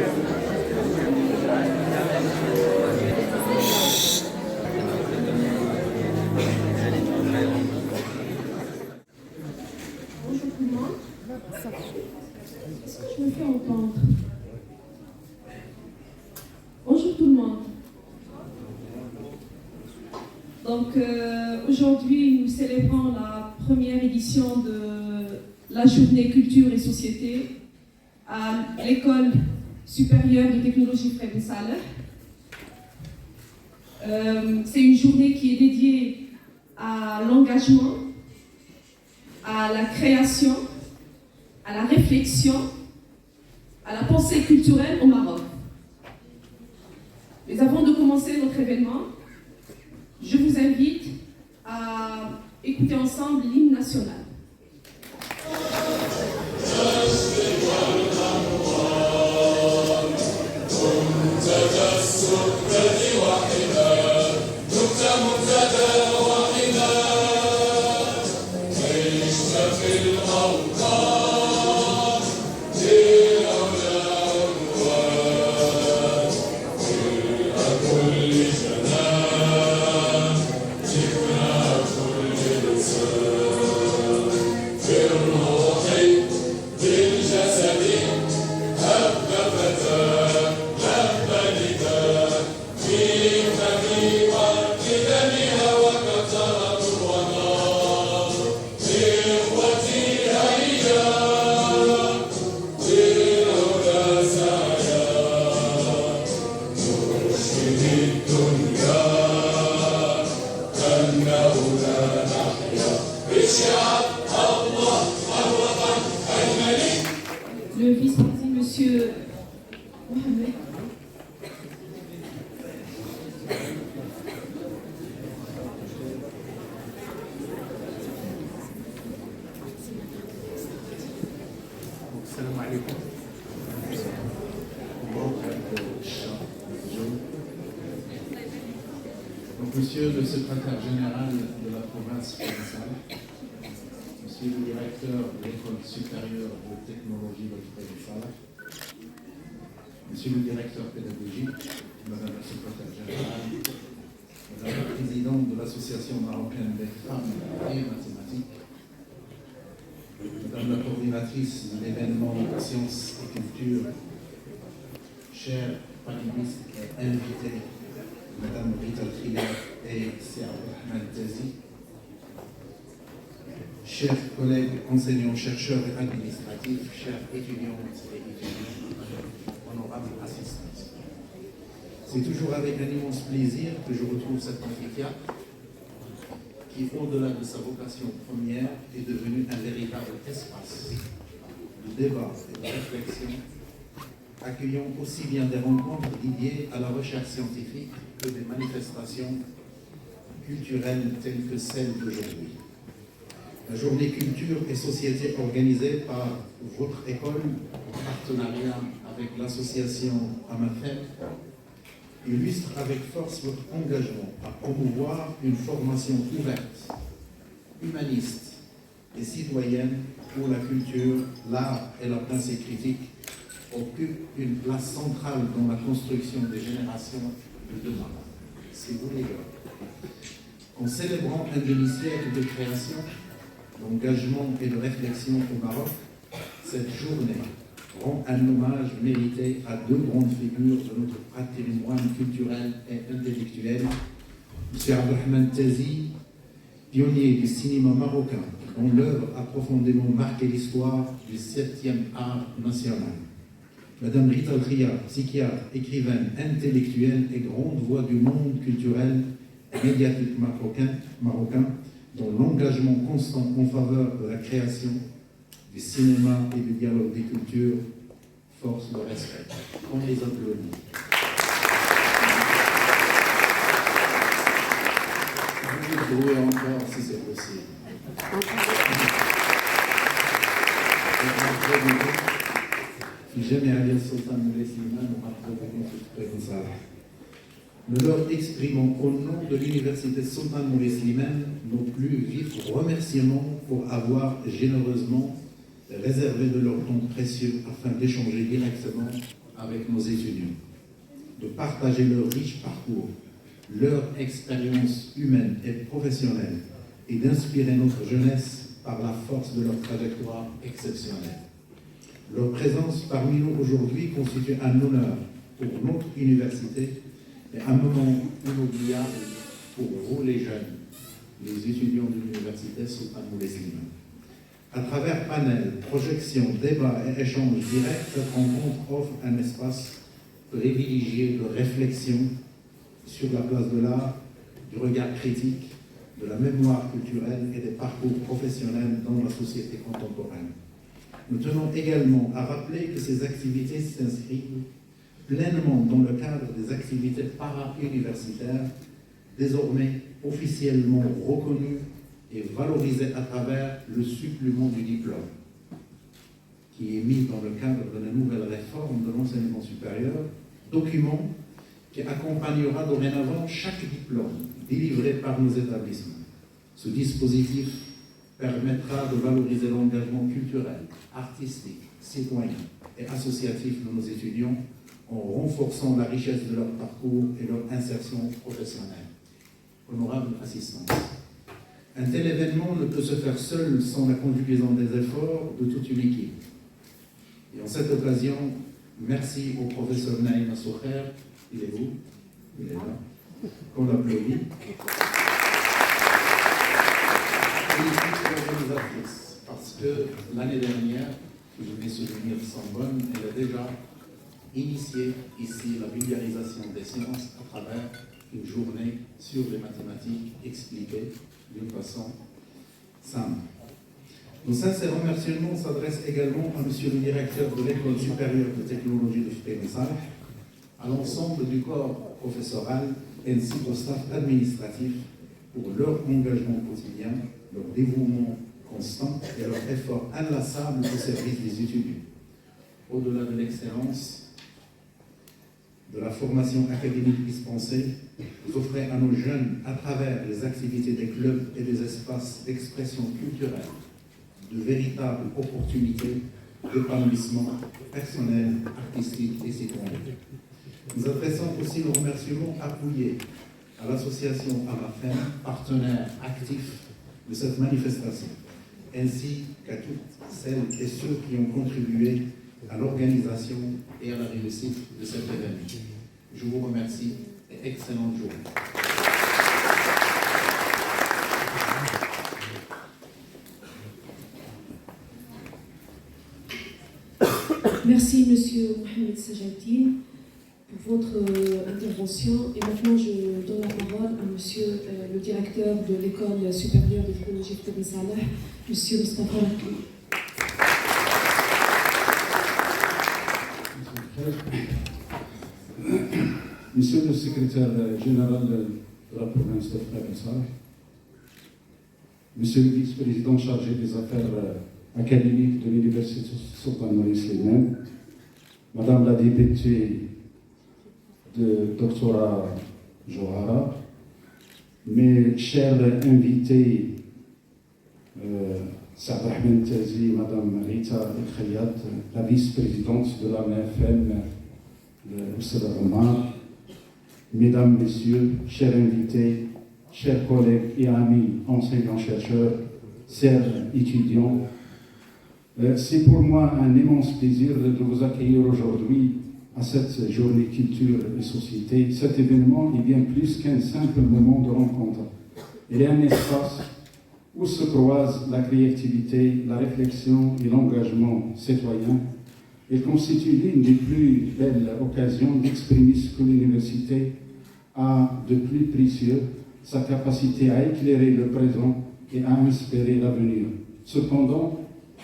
Je me fais entendre. Bonjour tout le monde. Donc aujourd'hui, nous célébrons la première édition de la journée culture et société à l'école supérieure de technologie Frère Ben Saleh. C'est une journée qui est dédiée à l'engagement, à la création, à la réflexion, à la pensée culturelle au Maroc. Mais avant de commencer notre événement, je vous invite à écouter ensemble l'hymne national. Le vice-président, monsieur Mohamed. Salam alaikum. Donc, monsieur le secrétaire général de la province provinciale, monsieur le directeur de l'école supérieure de technologie de provinciale, monsieur le directeur pédagogique, madame la secrétaire générale, madame la présidente de l'association marocaine des femmes et mathématiques, madame la coordinatrice de l'événement Sciences et Culture, chers panélistes et invités, madame Rita Tria et Sir Abdelrahman Tazi, chers collègues enseignants, chercheurs et administratifs, chers étudiantes et étudiants, honorables assistants. C'est toujours avec un immense plaisir que je retrouve cet amphithéâtre qui, au-delà de sa vocation première, est devenu un véritable espace de débat et de réflexion, accueillant aussi bien des rencontres dédiées à la recherche scientifique que des manifestations culturelles telles que celle d'aujourd'hui. La journée culture et société organisée par votre école en partenariat avec l'association Amafem illustre avec force votre engagement à promouvoir une formation ouverte, humaniste et citoyenne où la culture, l'art et la pensée critique occupent une place centrale dans la construction des générations de demain. C'est vous les gars. En célébrant un demi-siècle de création, d'engagement et de réflexion au Maroc, cette journée rend un hommage mérité à deux grandes figures de notre patrimoine culturel et intellectuel, M. Abdelrahman Tazi, pionnier du cinéma marocain, dont l'œuvre a profondément marqué l'histoire du 7e art national. Madame Rita Tria, psychiatre, écrivaine, intellectuelle et grande voix du monde culturel et médiatique marocain, dont l'engagement constant en faveur de la création du cinéma et du dialogue des cultures, force de respect. On les applaudit. Vous pouvez jouer encore si c'est possible. Jamais Ariel Sultan Moulay-Slimane nous leur exprimons au nom de l'Université Sultan Moulay-Slimane nos plus vifs remerciements pour avoir généreusement réserver de leur temps précieux afin d'échanger directement avec nos étudiants, de partager leur riche parcours, leur expérience humaine et professionnelle et d'inspirer notre jeunesse par la force de leur trajectoire exceptionnelle. Leur présence parmi nous aujourd'hui constitue un honneur pour notre université et un moment inoubliable pour vous les jeunes, les étudiants de l'université Sultan Moulay Slimane. À travers panels, projections, débats et échanges directs, cette rencontre offre un espace privilégié de réflexion sur la place de l'art, du regard critique, de la mémoire culturelle et des parcours professionnels dans la société contemporaine. Nous tenons également à rappeler que ces activités s'inscrivent pleinement dans le cadre des activités para-universitaires, désormais officiellement reconnues et valorisées à travers le supplément du diplôme, qui est mis dans le cadre de la nouvelle réforme de l'enseignement supérieur, document qui accompagnera dorénavant chaque diplôme délivré par nos établissements. Ce dispositif permettra de valoriser l'engagement culturel, artistique, citoyen et associatif de nos étudiants en renforçant la richesse de leur parcours et leur insertion professionnelle. Honorable assistance, un tel événement ne peut se faire seul sans la conjugaison des efforts de toute une équipe. Et en cette occasion, merci au professeur Naïm Assoucher, il est où? Il est là, qu'on l'applaudit. Et l'équipe organisatrice, parce que l'année dernière, si mes souvenirs sont bonnes, elle a déjà initié ici la vulgarisation des sciences à travers une journée sur les mathématiques expliquées d'une façon simple. Nos sincères remerciements s'adressent également à Monsieur le directeur de l'École supérieure de technologie de Frémissal, à l'ensemble du corps professoral ainsi qu'au staff administratif pour leur engagement quotidien, leur dévouement constant et leur effort inlassable au service des étudiants. Au-delà de l'excellence de la formation académique dispensée, vous offrez à nos jeunes, à travers les activités des clubs et des espaces d'expression culturelle, de véritables opportunités d'épanouissement personnel, artistique et citoyen. Nous adressons aussi nos remerciements appuyés à l'association Amafem, partenaire actif de cette manifestation, ainsi qu'à toutes celles et ceux qui ont contribué à l'organisation et à la réussite de cet événement. Je vous remercie et excellente journée. Merci Monsieur Mohamed Sajati pour votre intervention. Et maintenant, je donne la parole à Monsieur le directeur de l'École supérieure de technologie de Salah, Monsieur Mustafa Rakli. Monsieur le secrétaire général de la province de Frère-et-Sœurs, Monsieur le vice-président chargé des affaires académiques de l'Université Sultan Moulay Slimane, Madame la députée de doctorat Johara, mes chers invités, Saad Ahmed Tazi, Madame Rita El-Khayat, la vice-présidente de la MFM, le Omar, Mesdames, Messieurs, chers invités, chers collègues et amis enseignants-chercheurs, chers étudiants, c'est pour moi un immense plaisir de vous accueillir aujourd'hui à cette journée culture et société. Cet événement est bien plus qu'un simple moment de rencontre. Il est un espace où se croisent la créativité, la réflexion et l'engagement citoyen. Il constitue l'une des plus belles occasions d'exprimer ce que l'université a de plus précieux, sa capacité à éclairer le présent et à inspirer l'avenir. Cependant,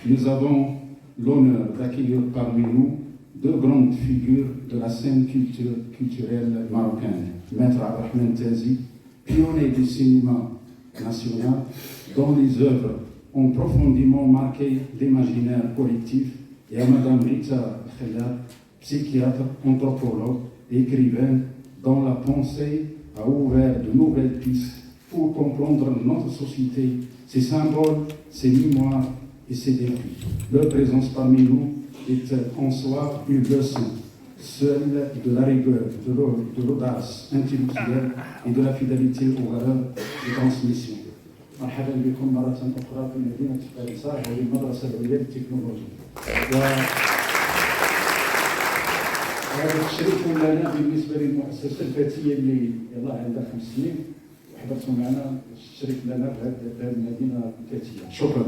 nous avons l'honneur d'accueillir parmi nous deux grandes figures de la scène culturelle marocaine. Maître Abdelrahmane Tazi, pionnier du cinéma national, dont les œuvres ont profondément marqué l'imaginaire collectif, et à Madame Rita El-Khayat, psychiatre, anthropologue et écrivaine, dont la pensée a ouvert de nouvelles pistes pour comprendre notre société, ses symboles, ses mémoires et ses défis. Leur présence parmi nous est en soi une leçon, celle de la rigueur, de l'audace intellectuelle et de la fidélité aux valeurs de transmission. مرحبا بكم مرة أخرى في مدينة فارسة وهي المدرسة العليا للتكنولوجيا. وهذا تشريف لنا بالنسبة للمؤسسة الفتية اللي يلاه عندها 5 سنين وحضرتوا معنا تشريف لنا في هذه المدينة الفتية. شكرا.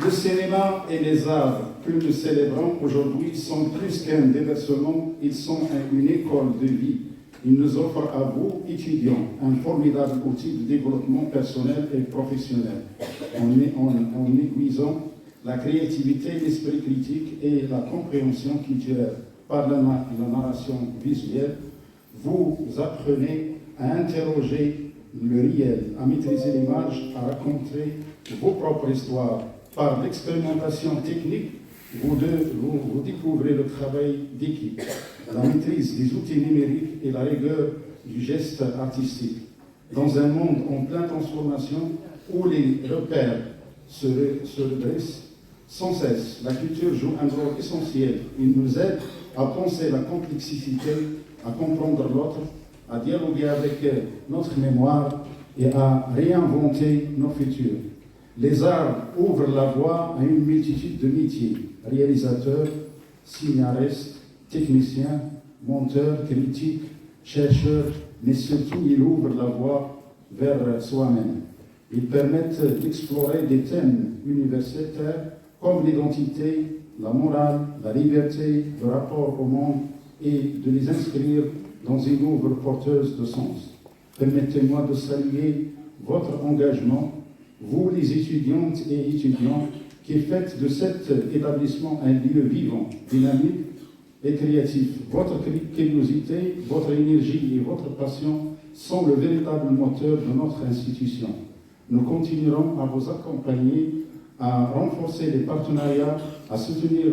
Le cinéma et les arts que nous célébrons aujourd'hui sont plus qu'un déversement, ils sont une école de vie. Ils nous offrent à vous, étudiants, un formidable outil de développement personnel et professionnel, en aiguisant la créativité, l'esprit critique et la compréhension culturelle par la narration visuelle. Vous apprenez à interroger le réel, à maîtriser l'image, à raconter vos propres histoires. Par l'expérimentation technique, vous découvrez le travail d'équipe, la maîtrise des outils numériques et la rigueur du geste artistique. Dans un monde en pleine transformation où les repères se redressent sans cesse, la culture joue un rôle essentiel. Il nous aide à penser la complexité, à comprendre l'autre, à dialoguer avec notre mémoire et à réinventer nos futurs. Les arts ouvrent la voie à une multitude de métiers, réalisateurs, scénaristes, techniciens, monteurs, critiques, chercheurs, mais surtout ils ouvrent la voie vers soi-même. Ils permettent d'explorer des thèmes universitaires comme l'identité, la morale, la liberté, le rapport au monde et de les inscrire dans une œuvre porteuse de sens. Permettez-moi de saluer votre engagement, vous les étudiantes et étudiants, qui faites de cet établissement un lieu vivant, dynamique et créatif. Votre curiosité, votre énergie et votre passion sont le véritable moteur de notre institution. Nous continuerons à vous accompagner, à renforcer les partenariats, à soutenir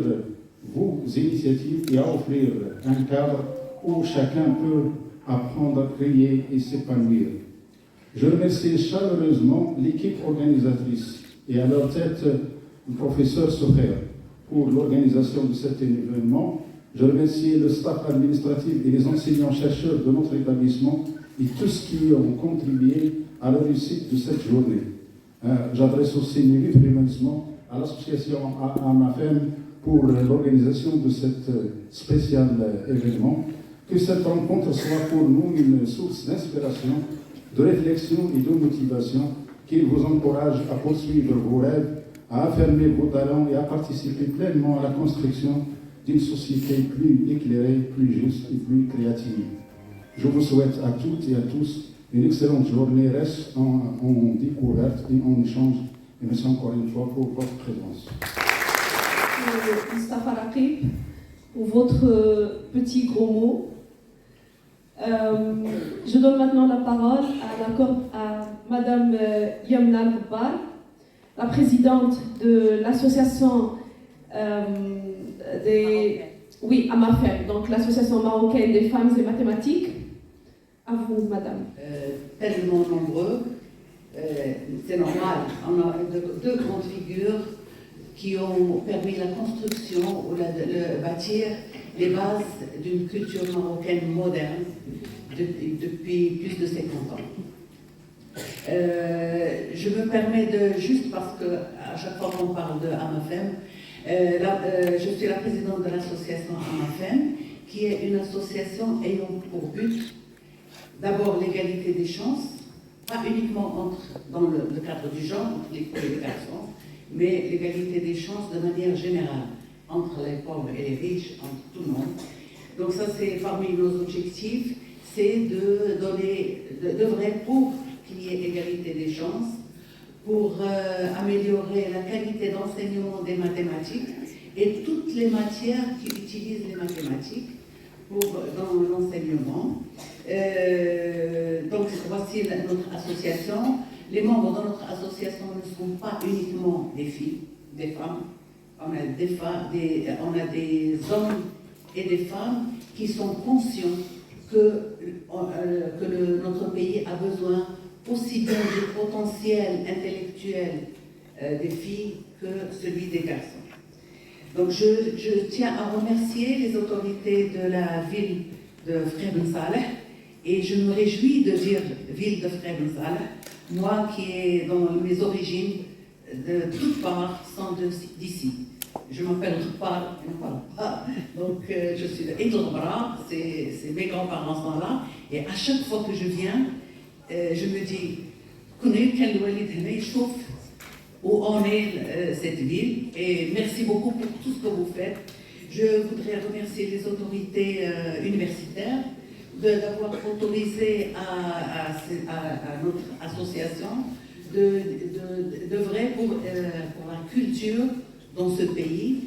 vos initiatives et à offrir un cadre où chacun peut apprendre, créer et s'épanouir. Je remercie chaleureusement l'équipe organisatrice et à leur tête le professeur Soher pour l'organisation de cet événement. Je remercie le staff administratif et les enseignants-chercheurs de notre établissement et tous qui ont contribué à la réussite de cette journée. J'adresse aussi mes remerciements à l'association AMAFEM pour l'organisation de cet spécial événement. Que cette rencontre soit pour nous une source d'inspiration, de réflexion et de motivation, qu'il vous encourage à poursuivre vos rêves, à affirmer vos talents et à participer pleinement à la construction d'une société plus éclairée, plus juste et plus créative. Je vous souhaite à toutes et à tous une excellente journée, reste en découverte et en échange. Et merci encore une fois pour votre présence. Mustafa Raqib, pour votre petit gros mot. Je donne maintenant la parole à Madame Yamna Al-Ghabbar, la présidente de l'association AMAFEM, donc l'association marocaine des femmes et mathématiques. À vous, Madame. Tellement nombreux, c'est normal. On a deux grandes figures qui ont permis la construction ou bâtir les bases d'une culture marocaine moderne depuis plus de 50 ans. Je me permets juste parce qu'à chaque fois qu'on parle de AMAFEM, je suis la présidente de l'association AMAFEM, qui est une association ayant pour but d'abord l'égalité des chances, pas uniquement dans le cadre du genre, entre les filles et les garçons, mais l'égalité des chances de manière générale, entre les pauvres et les riches, entre tout le monde. Donc ça, c'est parmi nos objectifs, c'est d'œuvrer pour qu'il y ait égalité des chances, pour améliorer la qualité d'enseignement des mathématiques et toutes les matières qui utilisent les mathématiques dans l'enseignement. Donc voici notre association. Les membres de notre association ne sont pas uniquement des filles, des femmes. On a des hommes et des femmes qui sont conscients que notre pays a besoin aussi bien du potentiel intellectuel des filles que celui des garçons. Donc je tiens à remercier les autorités de la ville de Frère Ben Saleh et je me réjouis de dire ville de Frère Ben Saleh, moi qui ai dans mes origines de toutes parts sont d'ici. Je m'appelle Rupar, donc je suis de Idlbra, c'est mes grands-parents sont là et à chaque fois que je viens, je me dis, où en est cette ville et merci beaucoup pour tout ce que vous faites. Je voudrais remercier les autorités universitaires d'avoir autorisé à notre association d'œuvrer pour la culture dans ce pays.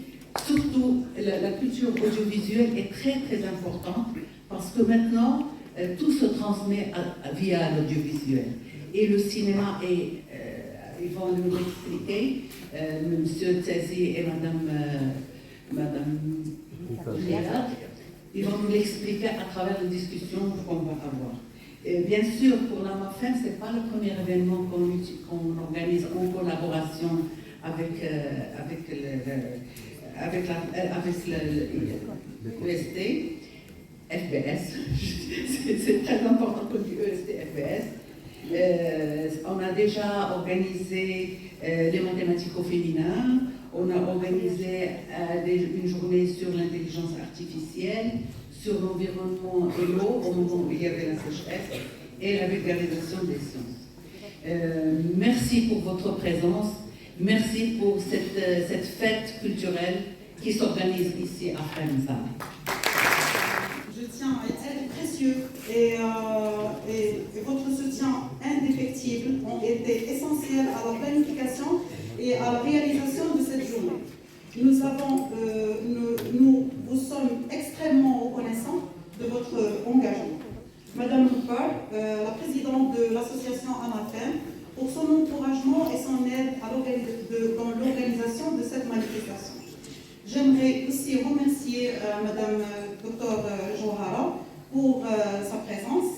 Surtout, la culture audiovisuelle est très très importante parce que maintenant, tout se transmet via l'audiovisuel. Et le cinéma est, ils vont nous l'expliquer, M. Tzazi et Madame Riyad, ils vont nous l'expliquer à travers les discussions qu'on va avoir. Et bien sûr, pour la MAFEM, ce n'est pas le premier événement qu'on organise en collaboration avec l'EST, FBS. C'est très important pour l'EST, FBS. On a déjà organisé les mathématiques au féminin, on a organisé une journée sur l'intelligence artificielle, sur l'environnement et l'eau, au moment où il y avait la sécheresse, et la vulgarisation des sciences. Merci pour votre présence, merci pour cette fête culturelle qui s'organise ici à Frère Ben Saleh. Je tiens à être précieux et votre soutien indéfectible ont été essentiels à la planification et à la réalisation de cette journée. Nous vous sommes extrêmement reconnaissants de votre engagement. Madame Rupar, la présidente de l'association AMAFEM, pour son encouragement et son aide dans l'organisation de cette manifestation. J'aimerais aussi remercier Madame Dr Johara pour sa présence.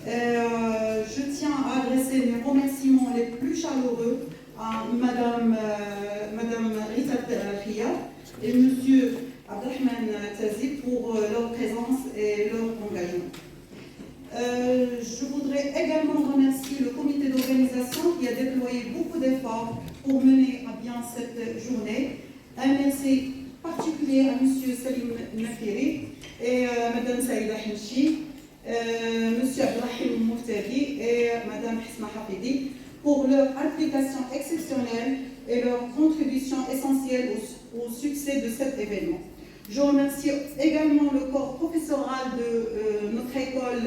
Je tiens à adresser mes remerciements les plus chaleureux à Madame Rita Riyad et Monsieur Abdelrahman Tzazi pour leur présence et leur engagement. Je voudrais également remercier le comité d'organisation qui a déployé beaucoup d'efforts pour mener à bien cette journée. Un merci particulier à M. Salim Nafiri et Mme Saïda Hemchi, M. Abdelrahim Mourtali et Mme Hisma Hafidi pour leur implication exceptionnelle et leur contribution essentielle au succès de cet événement. Je remercie également le corps professoral de notre école,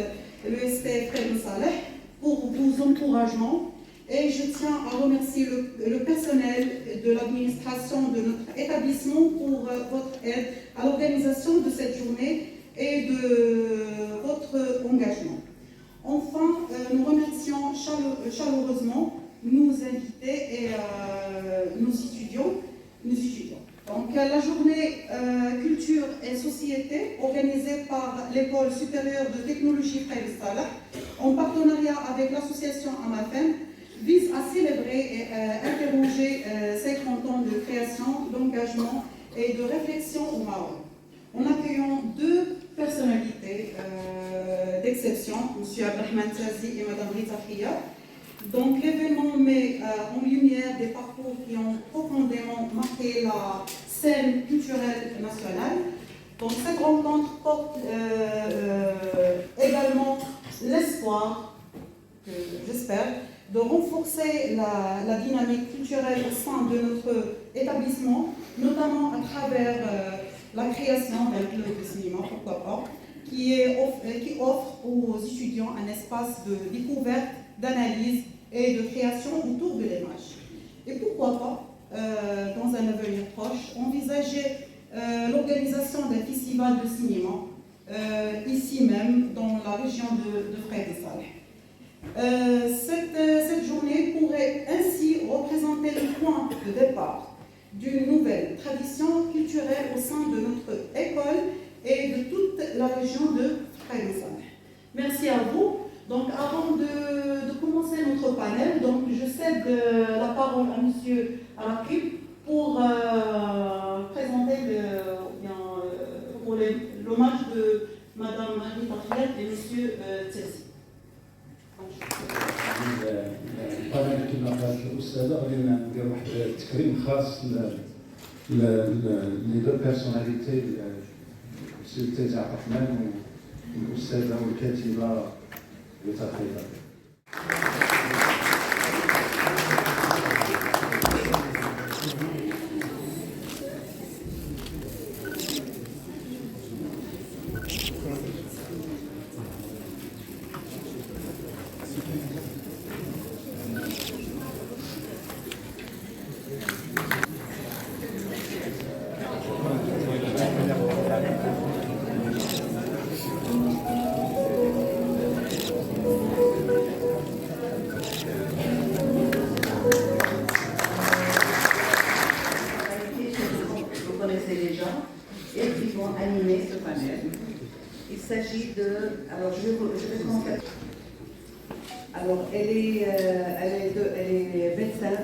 l'EST Frère Ben Saleh, pour vos encouragements. Et je tiens à remercier le personnel de l'administration de notre établissement pour votre aide à l'organisation de cette journée et de votre engagement. Enfin, nous remercions chaleureusement nos invités et nos étudiants. Donc, la journée Culture et Société, organisée par l'École supérieure de technologie Frère Ben Saleh, en partenariat avec l'association AMAFEM, vise à célébrer et interroger 50 ans de création, d'engagement et de réflexion au Maroc. En accueillant deux personnalités d'exception, M. Abdelrahman Tzazi et Mme Rita Riyad. Donc l'événement met en lumière des parcours qui ont profondément marqué la scène culturelle nationale. Donc cette rencontre porte également l'espoir, j'espère, de renforcer la dynamique culturelle au sein de notre établissement, notamment à travers la création d'un club de cinéma, pourquoi pas, qui offre aux étudiants un espace de découverte, d'analyse et de création autour de l'image. Et pourquoi pas, dans un avenir proche, envisager l'organisation d'un festival de cinéma ici même, dans la région de Frère Ben Saleh. Cette journée pourrait ainsi représenter le point de départ d'une nouvelle tradition culturelle au sein de notre école et de toute la région de Frère Ben Saleh. Merci à vous. Donc, avant de commencer notre panel, donc, je cède la parole à M. Rakib pour présenter l'hommage de Mme Rita Khayat et M. Tsessi. البانل كما قالت الاستاذه غادي ندير واحد التكريم خاص لي دو بيرسوناليتي السي تيزي عبد الرحمن والاستاذه والكاتبه ريتا خياط. Alors, je vais commencer. Alors, elle est médecin,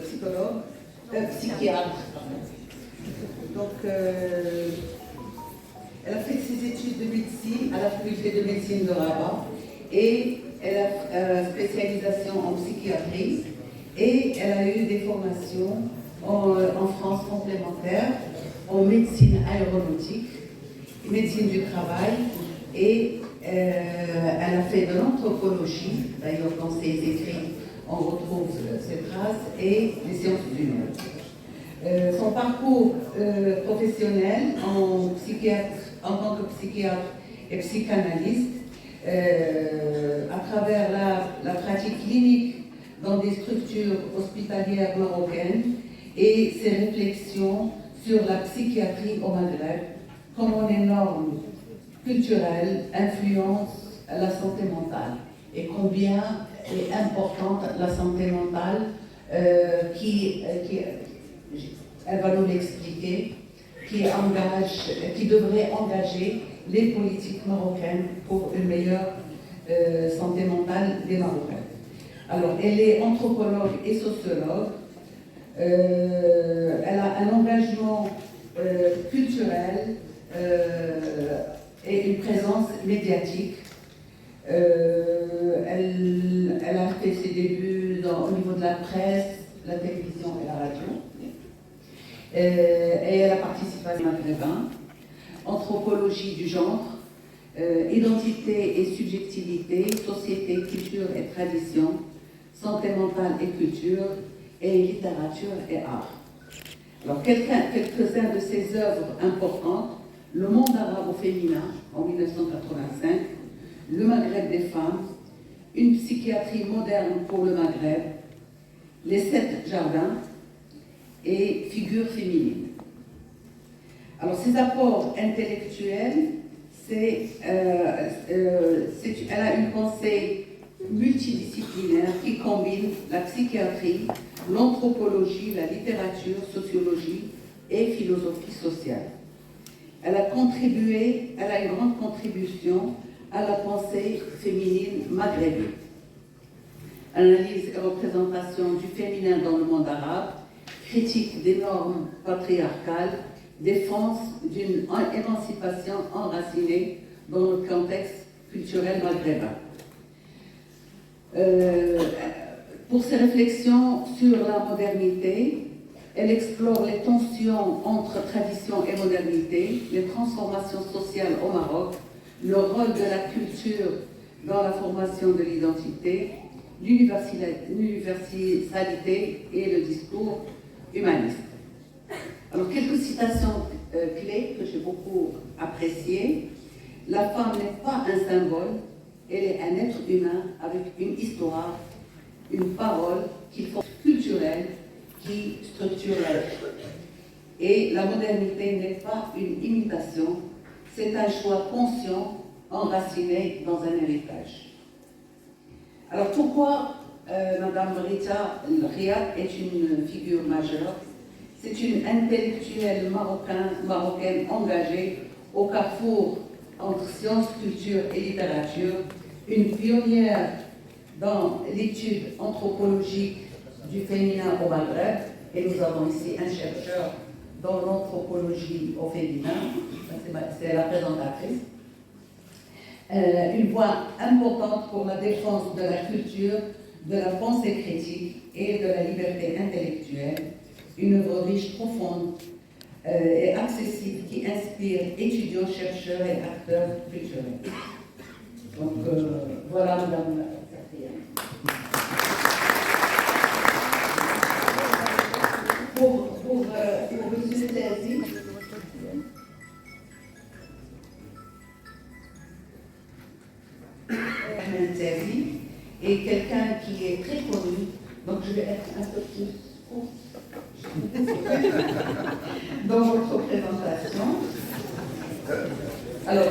psychologue, psychiatre. Donc, elle a fait ses études de médecine à la faculté de médecine de Rabat et elle a spécialisation en psychiatrie et elle a eu des formations en France complémentaires en médecine aéronautique, médecine du travail et elle a fait de l'anthropologie. D'ailleurs, dans ses écrits, on retrouve ces traces et les sciences humaines. Son parcours professionnel en tant que psychiatre et psychanalyste, à travers la pratique clinique dans des structures hospitalières marocaines et ses réflexions sur la psychiatrie au Maghreb, comment les normes culturelles influencent la santé mentale et combien est importante la santé mentale elle va nous l'expliquer, qui devrait engager les politiques marocaines pour une meilleure santé mentale des Marocains. Alors, elle est anthropologue et sociologue. Elle a un engagement culturel et une présence médiatique. Elle a fait ses débuts au niveau de la presse, la télévision et la radio. Et elle a participé à Maghrébin, anthropologie du genre, identité et subjectivité, société, culture et tradition, santé mentale et culture, et littérature et art. Alors, quelques-uns de ses œuvres importantes: Le monde arabe au féminin, en 1985, Le Maghreb des femmes, Une psychiatrie moderne pour le Maghreb, Les 7 jardins et Figures féminines. Alors, ses apports intellectuels, elle a une pensée multidisciplinaire qui combine la psychiatrie, l'anthropologie, la littérature, sociologie et philosophie sociale. Elle a une grande contribution à la pensée féminine maghrébine. Analyse et représentation du féminin dans le monde arabe, critique des normes patriarcales, défense d'une émancipation enracinée dans le contexte culturel maghrébin. Pour ses réflexions sur la modernité, elle explore les tensions entre tradition et modernité, les transformations sociales au Maroc, le rôle de la culture dans la formation de l'identité, l'universalité et le discours humaniste. Alors, quelques citations clés que j'ai beaucoup appréciées. La femme n'est pas un symbole, elle est un être humain avec une histoire, une parole culturelle qui structure la vie. Et la modernité n'est pas une imitation, c'est un choix conscient, enraciné dans un héritage. Alors pourquoi Madame Rita Khayat est une figure majeure? C'est une intellectuelle marocaine engagée au carrefour entre sciences, culture et littérature, une pionnière dans l'étude anthropologique du féminin au Maghreb, et nous avons ici un chercheur dans l'anthropologie au féminin, c'est la présentatrice. Une voix importante pour la défense de la culture, de la pensée critique et de la liberté intellectuelle. Une œuvre riche, profonde et accessible qui inspire étudiants, chercheurs et acteurs culturels. Donc voilà, Madame la Secrétaire. Pour M. Terzi, Ahmed Terzi est quelqu'un qui est très connu, donc je vais être un peu plus court dans votre présentation. Alors,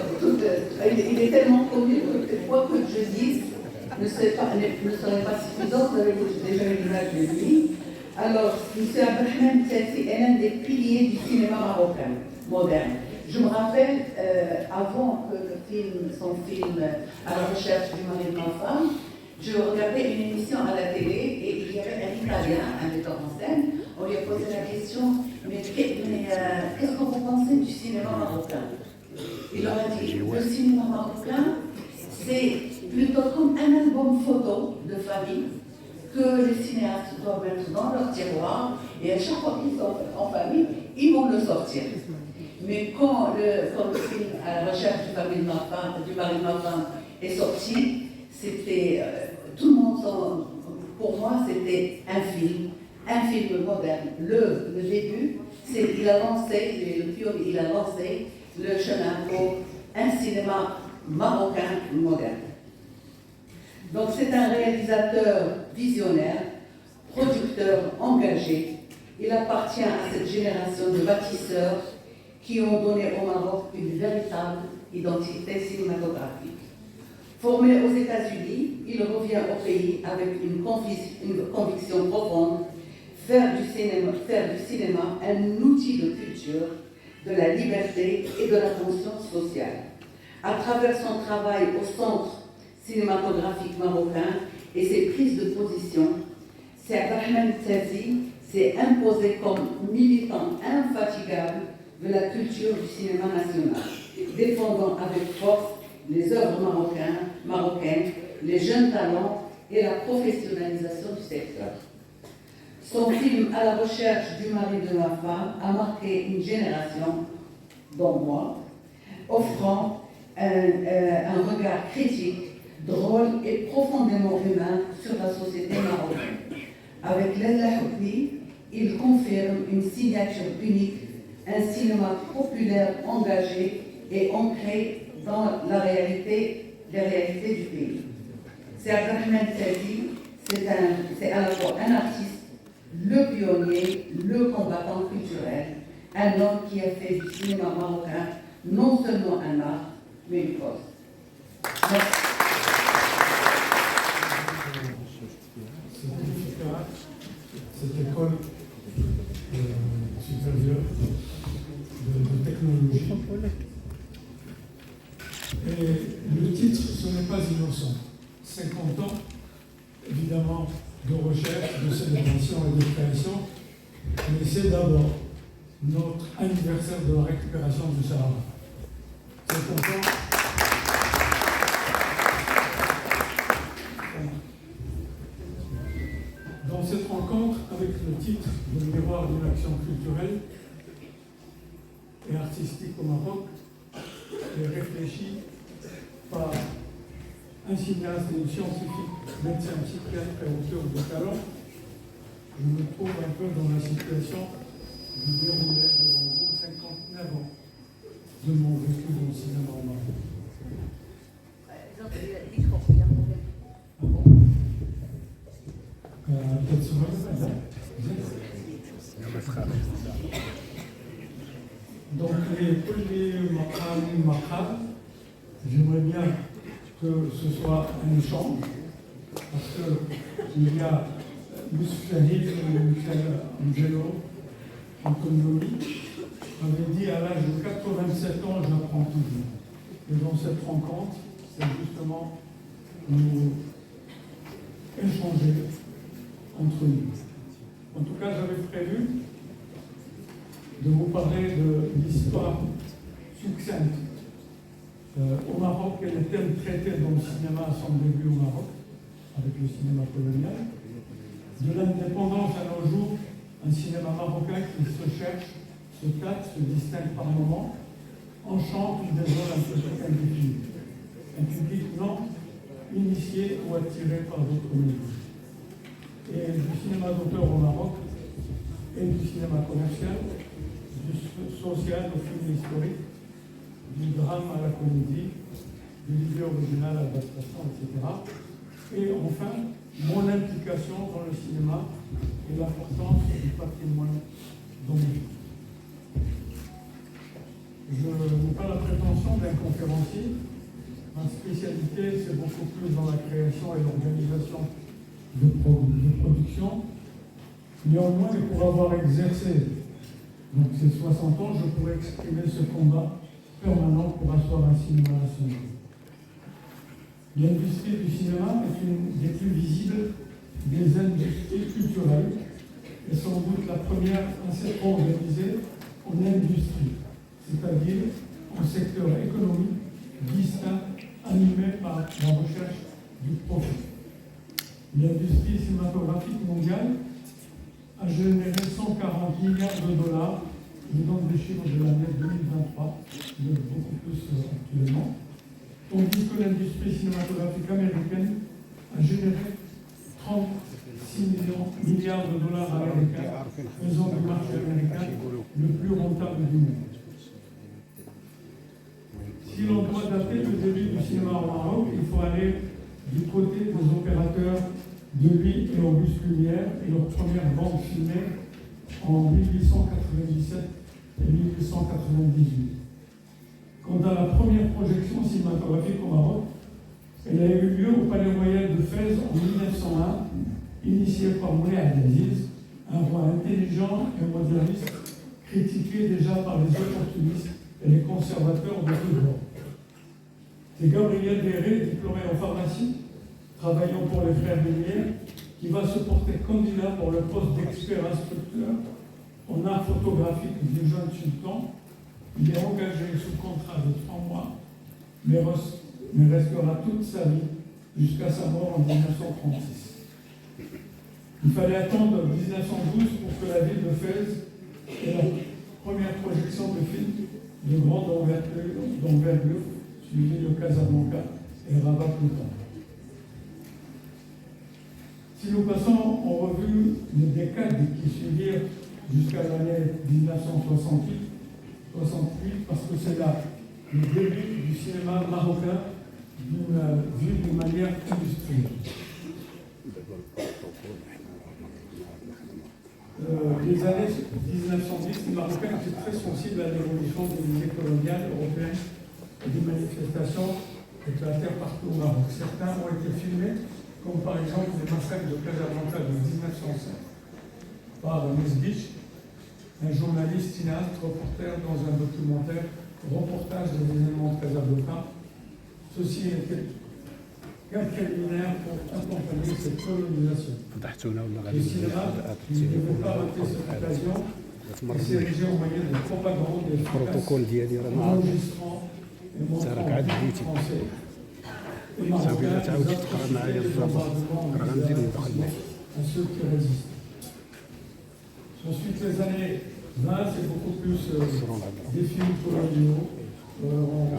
il est tellement connu que quoi que je dise ne serait pas suffisant, vous avez déjà une image de lui. Alors, M. Abdelrahmane Terzi est l'un des piliers du cinéma marocain moderne. Je me rappelle, avant que son film À la recherche du mari de ma femme, je regardais une émission à la télé et il y avait un Italien, un metteur en scène. On lui a posé la question, mais qu'est-ce que vous pensez du cinéma marocain? Il leur a dit, le cinéma marocain, c'est plutôt comme un album photo de famille que les cinéastes doivent mettre dans leur tiroir, et à chaque fois qu'ils sont en famille, ils vont le sortir. Mais quand le film À la recherche du mari de ma femme est sorti, c'était tout le monde, pour moi, c'était un film moderne. Le début, il a lancé le chemin pour un cinéma marocain moderne. Donc c'est un réalisateur visionnaire, producteur engagé. Il appartient à cette génération de bâtisseurs qui ont donné au Maroc une véritable identité cinématographique. Formé aux États-Unis, il revient au pays avec une conviction profonde, faire du cinéma un outil de culture, de la liberté et de la conscience sociale. À travers son travail au Centre cinématographique marocain et ses prises de position, Abdelrahmane Terzi s'est imposé comme militant infatigable de la culture du cinéma national, défendant avec force les œuvres marocaines, les jeunes talents et la professionnalisation du secteur. Son film À la recherche du mari de ma femme a marqué une génération, dont moi, offrant un regard critique, drôle et profondément humain sur la société marocaine. Avec Lella Houkmi, il confirme une signature unique, un cinéma populaire engagé et ancré dans les réalités du pays. Abdelrahmane Terzi, c'est à la fois un artiste, le pionnier, le combattant culturel, un homme qui a fait du cinéma marocain non seulement un art, mais une cause. Merci. Cette école supérieure de technologie. Et le titre, ce n'est pas innocent. 50 ans, évidemment, de recherche, de célébration et de création, mais c'est d'abord notre anniversaire de la récupération du Sahara. 50 ans. Dans cette rencontre, avec le titre de Miroir d'une action culturelle et artistique au Maroc, est réfléchi par un cinéaste et une scientifique, médecin psychiatre et auteur de talent. Je me trouve un peu dans la situation de dérouler devant vous 59 ans de mon vécu dans le cinéma au Maroc. Donc les maqam, j'aimerais bien que ce soit un échange, parce qu'il y a Youssef Chahid et Michel Angelo en Colombie avait dit à l'âge de 87 ans, j'apprends toujours. Et dans cette rencontre, c'est justement nous échanger entre nous. En tout cas, j'avais prévu de vous parler de l'histoire succincte au Maroc et les thèmes traités dans le cinéma à son début au Maroc, avec le cinéma colonial, de l'indépendance à nos jours, un cinéma marocain qui se cherche, se tâte, se distingue par moments, enchante ou dévoile un peu indéfini. Un public non initié ou attiré par d'autres médias. Et du cinéma d'auteur au Maroc et du cinéma commercial, du social au film historique, du drame à la comédie, du livre original à l'adaptation, etc. Et enfin, mon implication dans le cinéma et l'importance du patrimoine dans le film. Je n'ai pas la prétention d'un conférencier. Ma spécialité, c'est beaucoup plus dans la création et l'organisation de production. Néanmoins, pour avoir exercé donc ces 60 ans, je pourrais exprimer ce combat permanent pour asseoir un cinéma national. L'industrie du cinéma est une des plus visibles des industries culturelles et sans doute la première à s'être organisée en industrie, c'est-à-dire en secteur économique distinct, animé par la recherche du profit. L'industrie cinématographique mondiale a généré 140 milliards de dollars, je donne des chiffres de l'année 2023, mais beaucoup plus actuellement, tandis que l'industrie cinématographique américaine a généré 36 milliards de dollars américains, faisant du marché américain le plus rentable du monde. Si l'on doit dater le début du cinéma au Maroc, il faut aller du côté des opérateurs de Louis et Auguste Lumière et leur première bande filmée en 1897 et 1898. Quant à la première projection cinématographique au Maroc, elle a eu lieu au Palais Royal de Fès en 1901, initiée par Moulay Abdelaziz, un roi intelligent et moderniste, critiqué déjà par les opportunistes et les conservateurs de tous bords. C'est Gabriel Béré, diplômé en pharmacie, travaillant pour les frères Lumière, qui va se porter candidat pour le poste d'expert instructeur en art photographique du jeune sultan. Il est engagé sous contrat de 3 mois, mais restera toute sa vie jusqu'à sa mort en 1936. Il fallait attendre 1912 pour que la ville de Fès ait la première projection de film de grande envergure, suivi de Casablanca et Rabat plus tard. Si nous passons en revue les décades qui suivirent jusqu'à l'année 1968, parce que c'est là le début du cinéma marocain vu d'une manière industrielle. Les années 1910, les Marocains étaient très sensibles à l'évolution des musées coloniales européennes et des manifestations éclatèrent partout au Maroc. Certains ont été filmés, comme par exemple les massacres de Casablanca de 1905 par Mesbich, un journaliste cinéaste reporter dans un documentaire reportage des événements de Casablanca. Ceci était qu'un préliminaire pour accompagner cette colonisation. Le cinéma ne devait pas rater cette occasion et s'ériger en moyen de propagande efficace, enregistrant et montrant les Français et Marocains les bombardements à ceux qui résistent. Ensuite, les années 20, c'est beaucoup plus des films coloniaux. On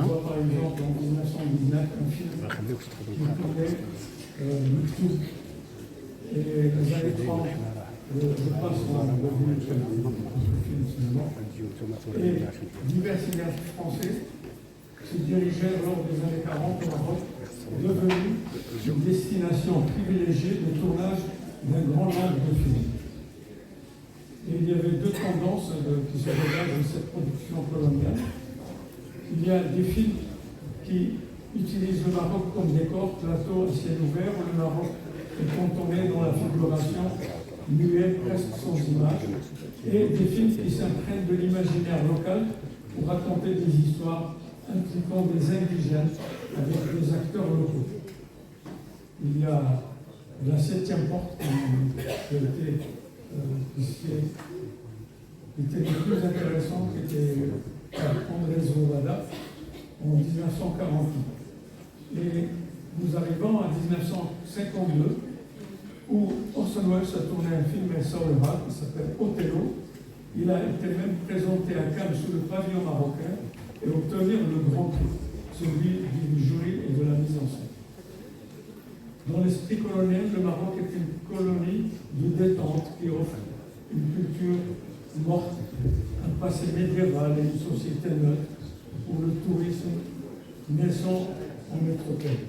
voit par exemple en 1919 un film qui tournait Mektoub. Et les années 30, je passe en revue le film cinéma. Et divers cinéastes français se dirigeaient lors des années 40 au Maroc, devenus une destination privilégiée de tournage d'un grand nombre de films. Et il y avait deux tendances qui se regardent dans cette production coloniale. Il y a des films qui utilisent le Maroc comme décor, plateau à ciel ouvert, où le Maroc est cantonné dans la figuration muette, presque sans image, et des films qui s'imprègnent de l'imaginaire local pour raconter des histoires impliquant des indigènes avec des acteurs locaux. il y a la 7e porte qui était le plus intéressant, qui était André Zvobada en 1948. Et nous arrivons à 1952, où Orson Welles a tourné un film à Saoura qui s'appelle Othello. Il a été même présenté à Cannes sous le pavillon marocain et obtenir le grand prix, celui du jury et de la mise en scène. Dans l'esprit colonial, le Maroc est une colonie de détente qui offre une culture morte, un passé médiéval et une société neutre où le tourisme naissant en métropole.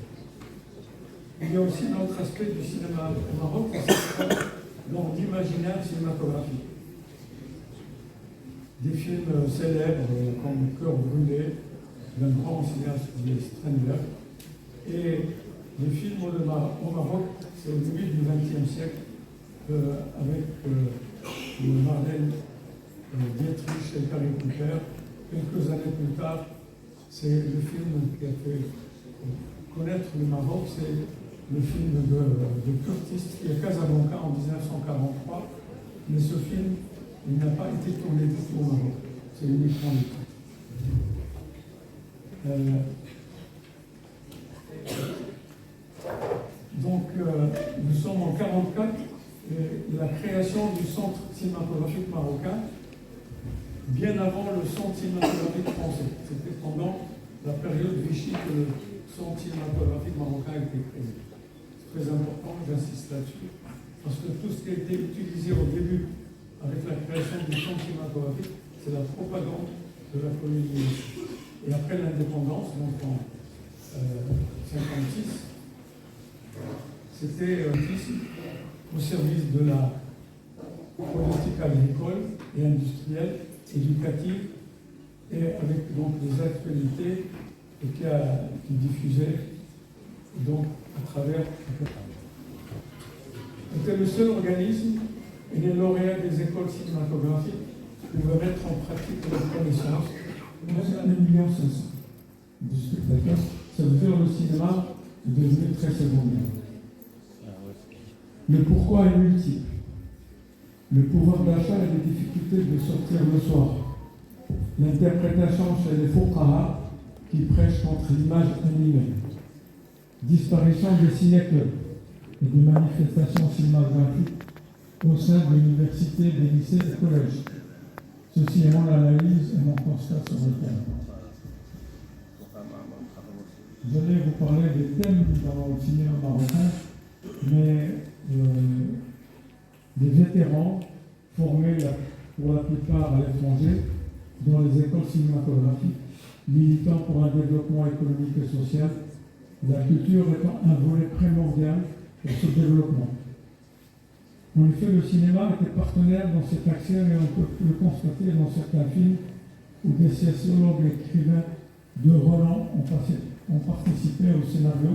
Il y a aussi un autre aspect du cinéma au Maroc, c'est l'imaginaire cinématographique. Des films célèbres comme Cœur brûlé d'un grand cinéaste qui est Strindberg. Et les films au Maroc, c'est au début du XXe siècle, avec Marlène Dietrich et Carrie Cooper. Quelques années plus tard, c'est le film qui a fait connaître le Maroc, c'est le film de Curtis qui est Casablanca en 1943. Mais ce film, il n'a pas été tourné du tout au Maroc. C'est uniquement le temps. Donc, nous sommes en 1944 et la création du centre cinématographique marocain, bien avant le centre cinématographique français. C'était pendant la période Vichy que le centre cinématographique marocain a été créé. C'est très important, j'insiste là-dessus, parce que tout ce qui a été utilisé au début avec la création du centre cinématographique, c'est la propagande de la colonisation. Et après l'indépendance, donc en 1956, c'était au service de la politique agricole et industrielle, éducative, et avec donc des actualités et qui diffusait donc à travers. C'était le seul organisme et les lauréats des écoles cinématographiques pouvaient mettre en pratique leurs connaissances. Dans un 1,5 million de spectateurs, ça veut dire le cinéma est devenu très secondaire. Le pourquoi est multiple. Le pouvoir d'achat et les difficultés de sortir le soir. L'interprétation chez les fuqaha qui prêchent contre l'image animée. Disparition des ciné-clubs et des manifestations cinématographiques au sein de l'université, des lycées et des collèges. Ceci est mon analyse et mon constat sur le terrain. Je vais vous parler des thèmes dans le cinéma marocain, mais des vétérans formés pour la plupart à l'étranger dans les écoles cinématographiques, militant pour un développement économique et social, la culture étant un volet primordial pour ce développement. En effet, le cinéma était partenaire dans cette action et on peut le constater dans certains films où des sociologues et écrivains de renom ont participé au scénario,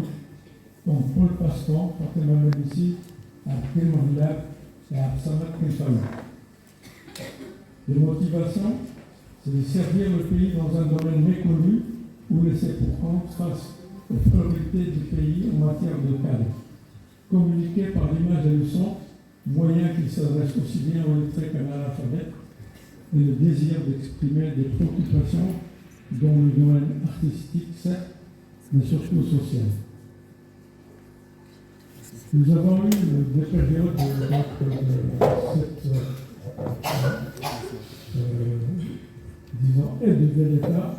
comme Paul Pascan, Fatima Melissi, Abdel Mohlab et Absamat Kefala. Les motivations, c'est de servir le pays dans un domaine méconnu ou laisser pour compte face aux priorités du pays en matière de cadre. Communiquer par l'image et le son, moyen qui s'adresse aussi bien aux lettrés qu'à l'alphabet, et le désir d'exprimer des préoccupations dans le domaine artistique, certes, mais surtout social. Nous avons eu des périodes de cette aide de l'État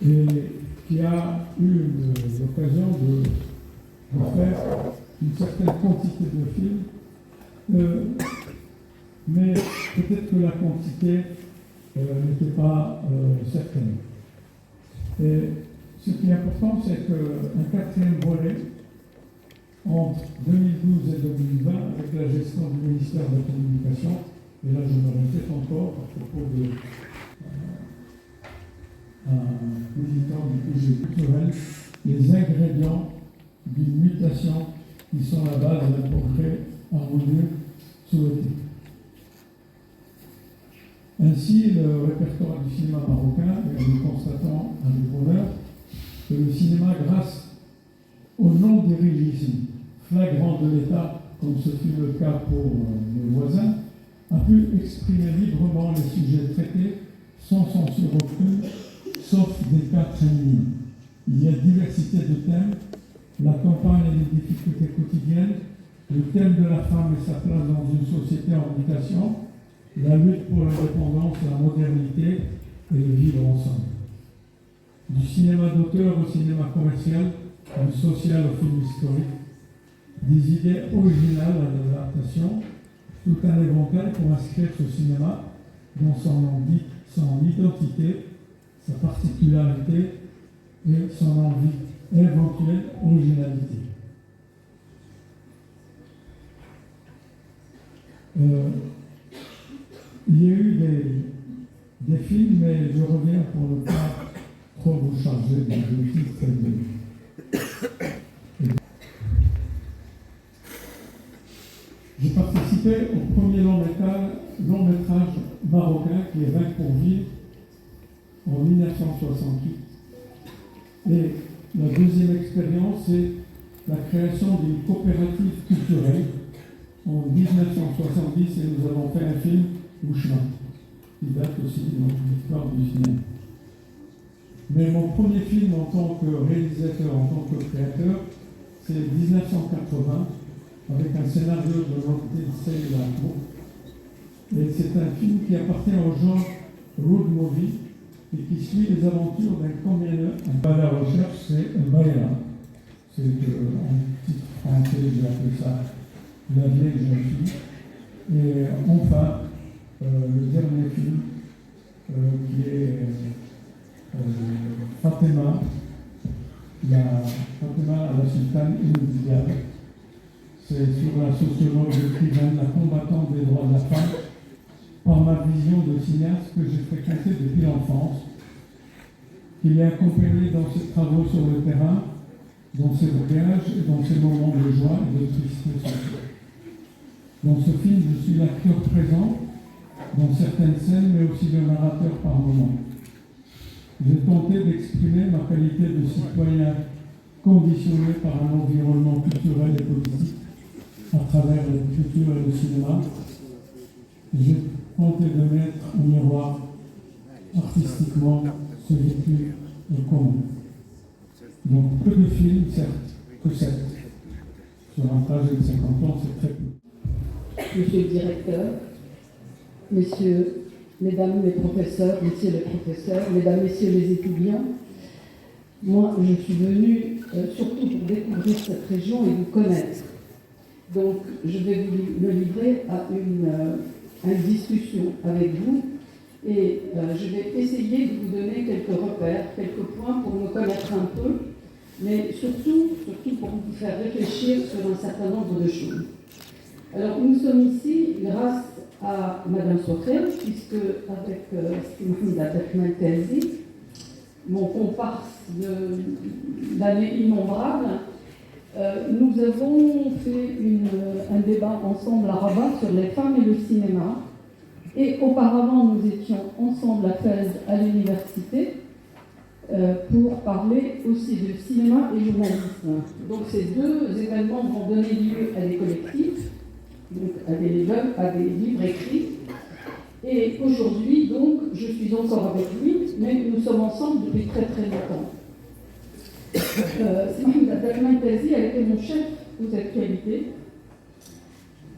et qui a eu l'occasion de faire une certaine quantité de films, mais peut-être que la quantité n'était pas certaine. Et ce qui est important, c'est qu'un quatrième volet, entre 2012 et 2020, avec la gestion du ministère de la Communication, et là je me répète encore à propos d'un militant du budget culturel, les ingrédients d'une mutation qui sont la base d'un progrès harmonieux souhaité. Ainsi, le répertoire du cinéma marocain, et nous constatons avec bonheur que le cinéma, grâce au non-dirigisme flagrant de l'État, comme ce fut le cas pour mes voisins, a pu exprimer librement les sujets traités sans censure aucune, sauf des cas très minimes. Il y a diversité de thèmes, la campagne et les difficultés quotidiennes, le thème de la femme et sa place dans une société en mutation, la lutte pour l'indépendance, la modernité et le vivre ensemble. Du cinéma d'auteur au cinéma commercial, du social au film historique, des idées originales à l'adaptation, tout un éventail pour inscrire ce cinéma dans son identité, sa particularité et son envie éventuelle originalité. Il y a eu des films, mais je reviens pour ne pas trop vous charger de titres et de... J'ai participé au premier long métrage marocain qui est 20 pour vivre en 1968. Et la deuxième expérience, c'est la création d'une coopérative culturelle en 1970 et nous avons fait un film, Ouchma, qui date aussi de l'histoire du cinéma. Mais mon premier film en tant que réalisateur, en tant que créateur, c'est 1980, avec un scénario de Nordin Seylato. Et c'est un film qui appartient au genre road movie et qui suit les aventures d'un camionneur. La recherche, c'est un Baïla. C'est en titre français, j'ai appelé ça La vieille jeune fille. Et enfin, le dernier film, qui est Fatima à la sultane inoubliable. C'est sur la sociologue écrivaine, la combattante des droits de la femme, par ma vision de cinéaste que j'ai fréquenté depuis l'enfance, qu'il est accompagné dans ses travaux sur le terrain, dans ses voyages et dans ses moments de joie et de tristesse. Dans ce film, je suis l'acteur présent dans certaines scènes, mais aussi le narrateur par moments. J'ai tenté d'exprimer ma qualité de citoyen conditionné par un environnement culturel et politique à travers l'écriture et le cinéma. J'ai tenté de mettre en miroir artistiquement ce vécu commun. Donc peu de films, certes, que 7. Sur un trajet de 50 ans, c'est très peu. Monsieur le directeur, mesdames les professeurs, messieurs les professeurs, mesdames, messieurs les étudiants, moi je suis venue surtout pour découvrir cette région et vous connaître. Donc je vais me livrer à une discussion avec vous et je vais essayer de vous donner quelques repères, quelques points pour me connaître un peu, mais surtout pour vous faire réfléchir sur un certain nombre de choses. Alors nous sommes ici grâce à Madame Sofer, puisque avec Mohamed Abdelrahman Tazi, mon comparse d'années innombrables, nous avons fait un débat ensemble à Rabat sur les femmes et le cinéma. Et auparavant, nous étions ensemble à Fès à l'université pour parler aussi de cinéma et journalisme. Donc ces deux événements vont donner lieu à des collectifs, donc à des livres écrits. Et aujourd'hui, donc, je suis encore avec lui, mais nous sommes ensemble depuis très très longtemps. Mohamed Abdelrahman Tazi a été mon chef aux actualités.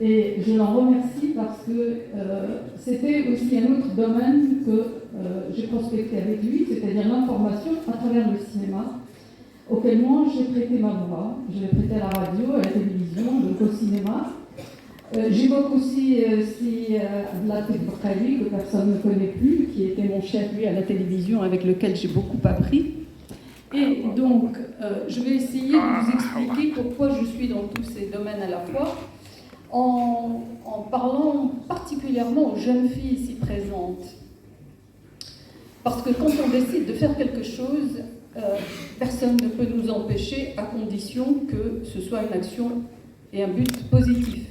Et je l'en remercie parce que c'était aussi un autre domaine que j'ai prospecté avec lui, c'est-à-dire l'information à travers le cinéma, auquel moi j'ai prêté ma voix. Je l'ai prêté à la radio, à la télévision, donc au cinéma. J'évoque aussi Abdelatif Bakhali, que personne ne connaît plus, qui était mon chef, lui, à la télévision, avec lequel j'ai beaucoup appris. Et donc, je vais essayer de vous expliquer pourquoi je suis dans tous ces domaines à la fois, en parlant particulièrement aux jeunes filles ici présentes. Parce que quand on décide de faire quelque chose, personne ne peut nous empêcher, à condition que ce soit une action et un but positif.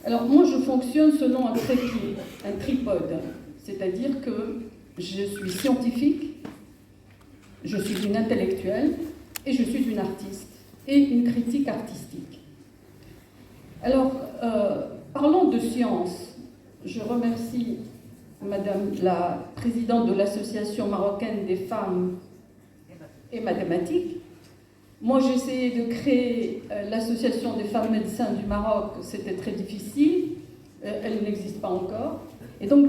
Alors moi, je fonctionne selon un trépied, un tripode, c'est-à-dire que je suis scientifique, je suis une intellectuelle et je suis une artiste. et une critique artistique. Alors, parlons de science. Je remercie Madame la présidente de l'Association marocaine des femmes et mathématiques. Moi, j'ai essayé de créer l'Association des femmes médecins du Maroc. C'était très difficile. Elle n'existe pas encore. Et donc,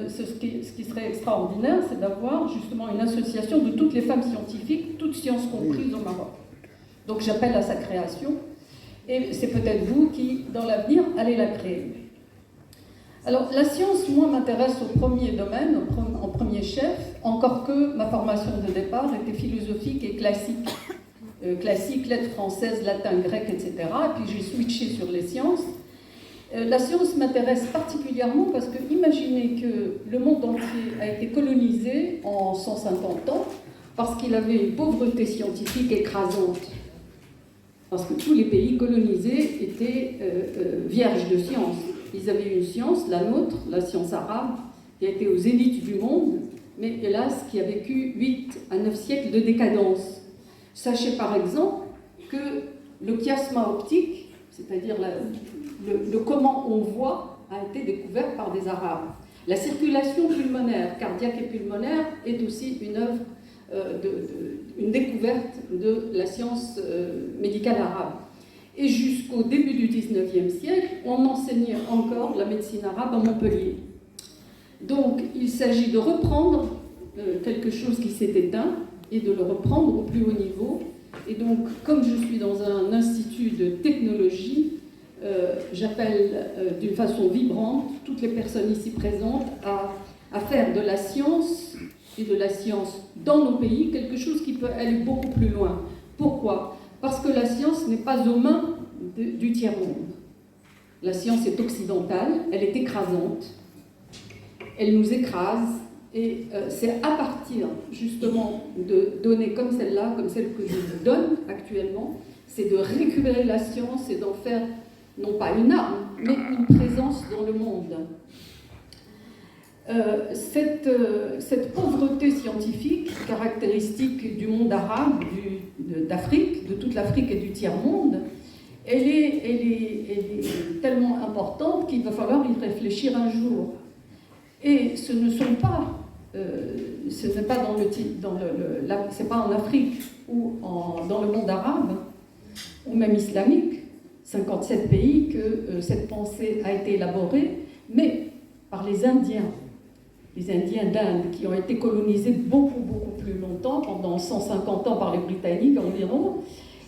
ce qui serait extraordinaire, c'est d'avoir justement une association de toutes les femmes scientifiques, toutes sciences comprises au Maroc. Donc, j'appelle à sa création. Et c'est peut-être vous qui, dans l'avenir, allez la créer. Alors, la science, moi, m'intéresse au premier domaine, en premier chef, encore que ma formation de départ était philosophique et classique. Classique, lettres françaises, latin, grec, etc. Et puis j'ai switché sur les sciences. La science m'intéresse particulièrement parce que imaginez que le monde entier a été colonisé en 150 ans parce qu'il avait une pauvreté scientifique écrasante. Parce que tous les pays colonisés étaient vierges de science. Ils avaient une science, la nôtre, la science arabe, qui a été aux élites du monde, mais hélas, qui a vécu 8 à 9 siècles de décadence. Sachez par exemple que le chiasma optique, c'est-à-dire le comment on voit, a été découvert par des Arabes. La circulation pulmonaire, cardiaque et pulmonaire, est aussi une œuvre, une découverte de la science médicale arabe. Et jusqu'au début du XIXe siècle, on enseignait encore la médecine arabe à Montpellier. Donc, il s'agit de reprendre quelque chose qui s'est éteint et de le reprendre au plus haut niveau. Et donc, comme je suis dans un institut de technologie, j'appelle d'une façon vibrante toutes les personnes ici présentes à faire de la science et de la science dans nos pays quelque chose qui peut aller beaucoup plus loin. Pourquoi ? Parce que la science n'est pas aux mains du tiers-monde. La science est occidentale, elle est écrasante, elle nous écrase, et c'est à partir justement de données comme celle-là, comme celle que je vous donne actuellement, c'est de récupérer la science et d'en faire non pas une arme, mais une présence dans le monde. Cette pauvreté scientifique, caractéristique du monde arabe, d'Afrique, de toute l'Afrique et du tiers-monde, elle est tellement importante qu'il va falloir y réfléchir un jour. Et ce n'est pas c'est pas en Afrique ou dans le monde arabe, ou même islamique, 57 pays que cette pensée a été élaborée, mais par les Indiens d'Inde, qui ont été colonisés beaucoup plus longtemps, pendant 150 ans par les Britanniques environ,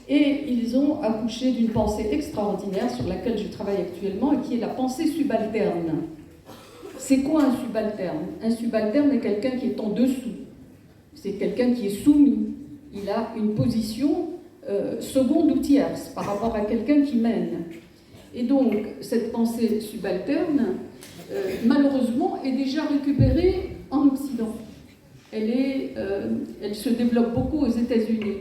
et ils ont accouché d'une pensée extraordinaire sur laquelle je travaille actuellement, et qui est la pensée subalterne. C'est quoi un subalterne ? Un subalterne est quelqu'un qui est en dessous, c'est quelqu'un qui est soumis, il a une position seconde ou tierce par rapport à quelqu'un qui mène. Et donc, cette pensée subalterne, malheureusement, est déjà récupérée en Occident. Elle se développe beaucoup aux États-Unis.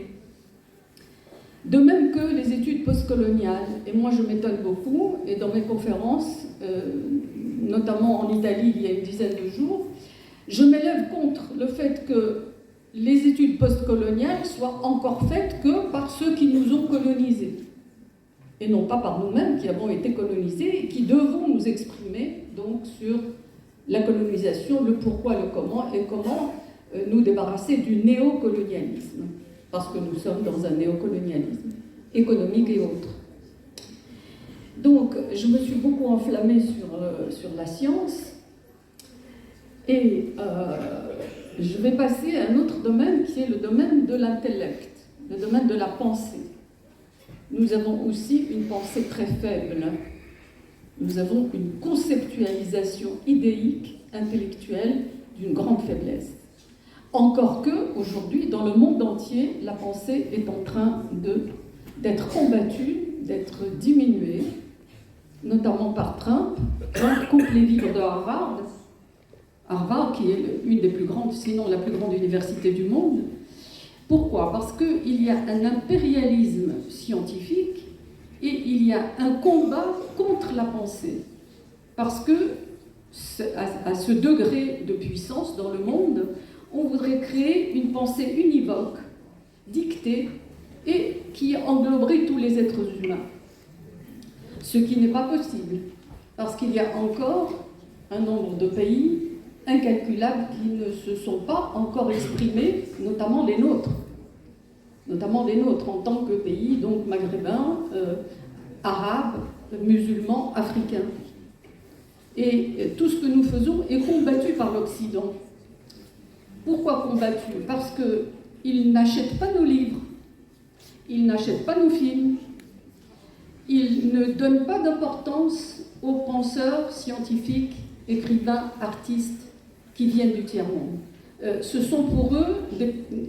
De même que les études postcoloniales. Et moi, je m'étonne beaucoup, et dans mes conférences, notamment en Italie il y a une dizaine de jours, je m'élève contre le fait que les études postcoloniales soient encore faites que par ceux qui nous ont colonisés, et non pas par nous-mêmes qui avons été colonisés et qui devons nous exprimer donc sur la colonisation, le pourquoi, le comment, et comment nous débarrasser du néocolonialisme, parce que nous sommes dans un néocolonialisme économique et autre. Donc, je me suis beaucoup enflammée sur la science, et je vais passer à un autre domaine qui est le domaine de l'intellect, le domaine de la pensée. Nous avons aussi une pensée très faible. Nous avons une conceptualisation idéique, intellectuelle, d'une grande faiblesse. Encore que, aujourd'hui, dans le monde entier, la pensée est en train d'être combattue, d'être diminuée, notamment par Trump. Trump coupe les vivres de Harvard, qui est une des plus grandes, sinon la plus grande université du monde. Pourquoi ? Parce qu'il y a un impérialisme scientifique et il y a un combat contre la pensée. Parce que, à ce degré de puissance dans le monde, on voudrait créer une pensée univoque, dictée et qui engloberait tous les êtres humains. Ce qui n'est pas possible, parce qu'il y a encore un nombre de pays incalculables qui ne se sont pas encore exprimés, notamment les nôtres en tant que pays donc maghrébins, arabes, musulmans, africains. Et tout ce que nous faisons est combattu par l'Occident. Pourquoi combattu? Parce qu'ils n'achètent pas nos livres, ils n'achètent pas nos films, ils ne donnent pas d'importance aux penseurs, scientifiques, écrivains, artistes qui viennent du tiers-monde. Ce sont pour eux,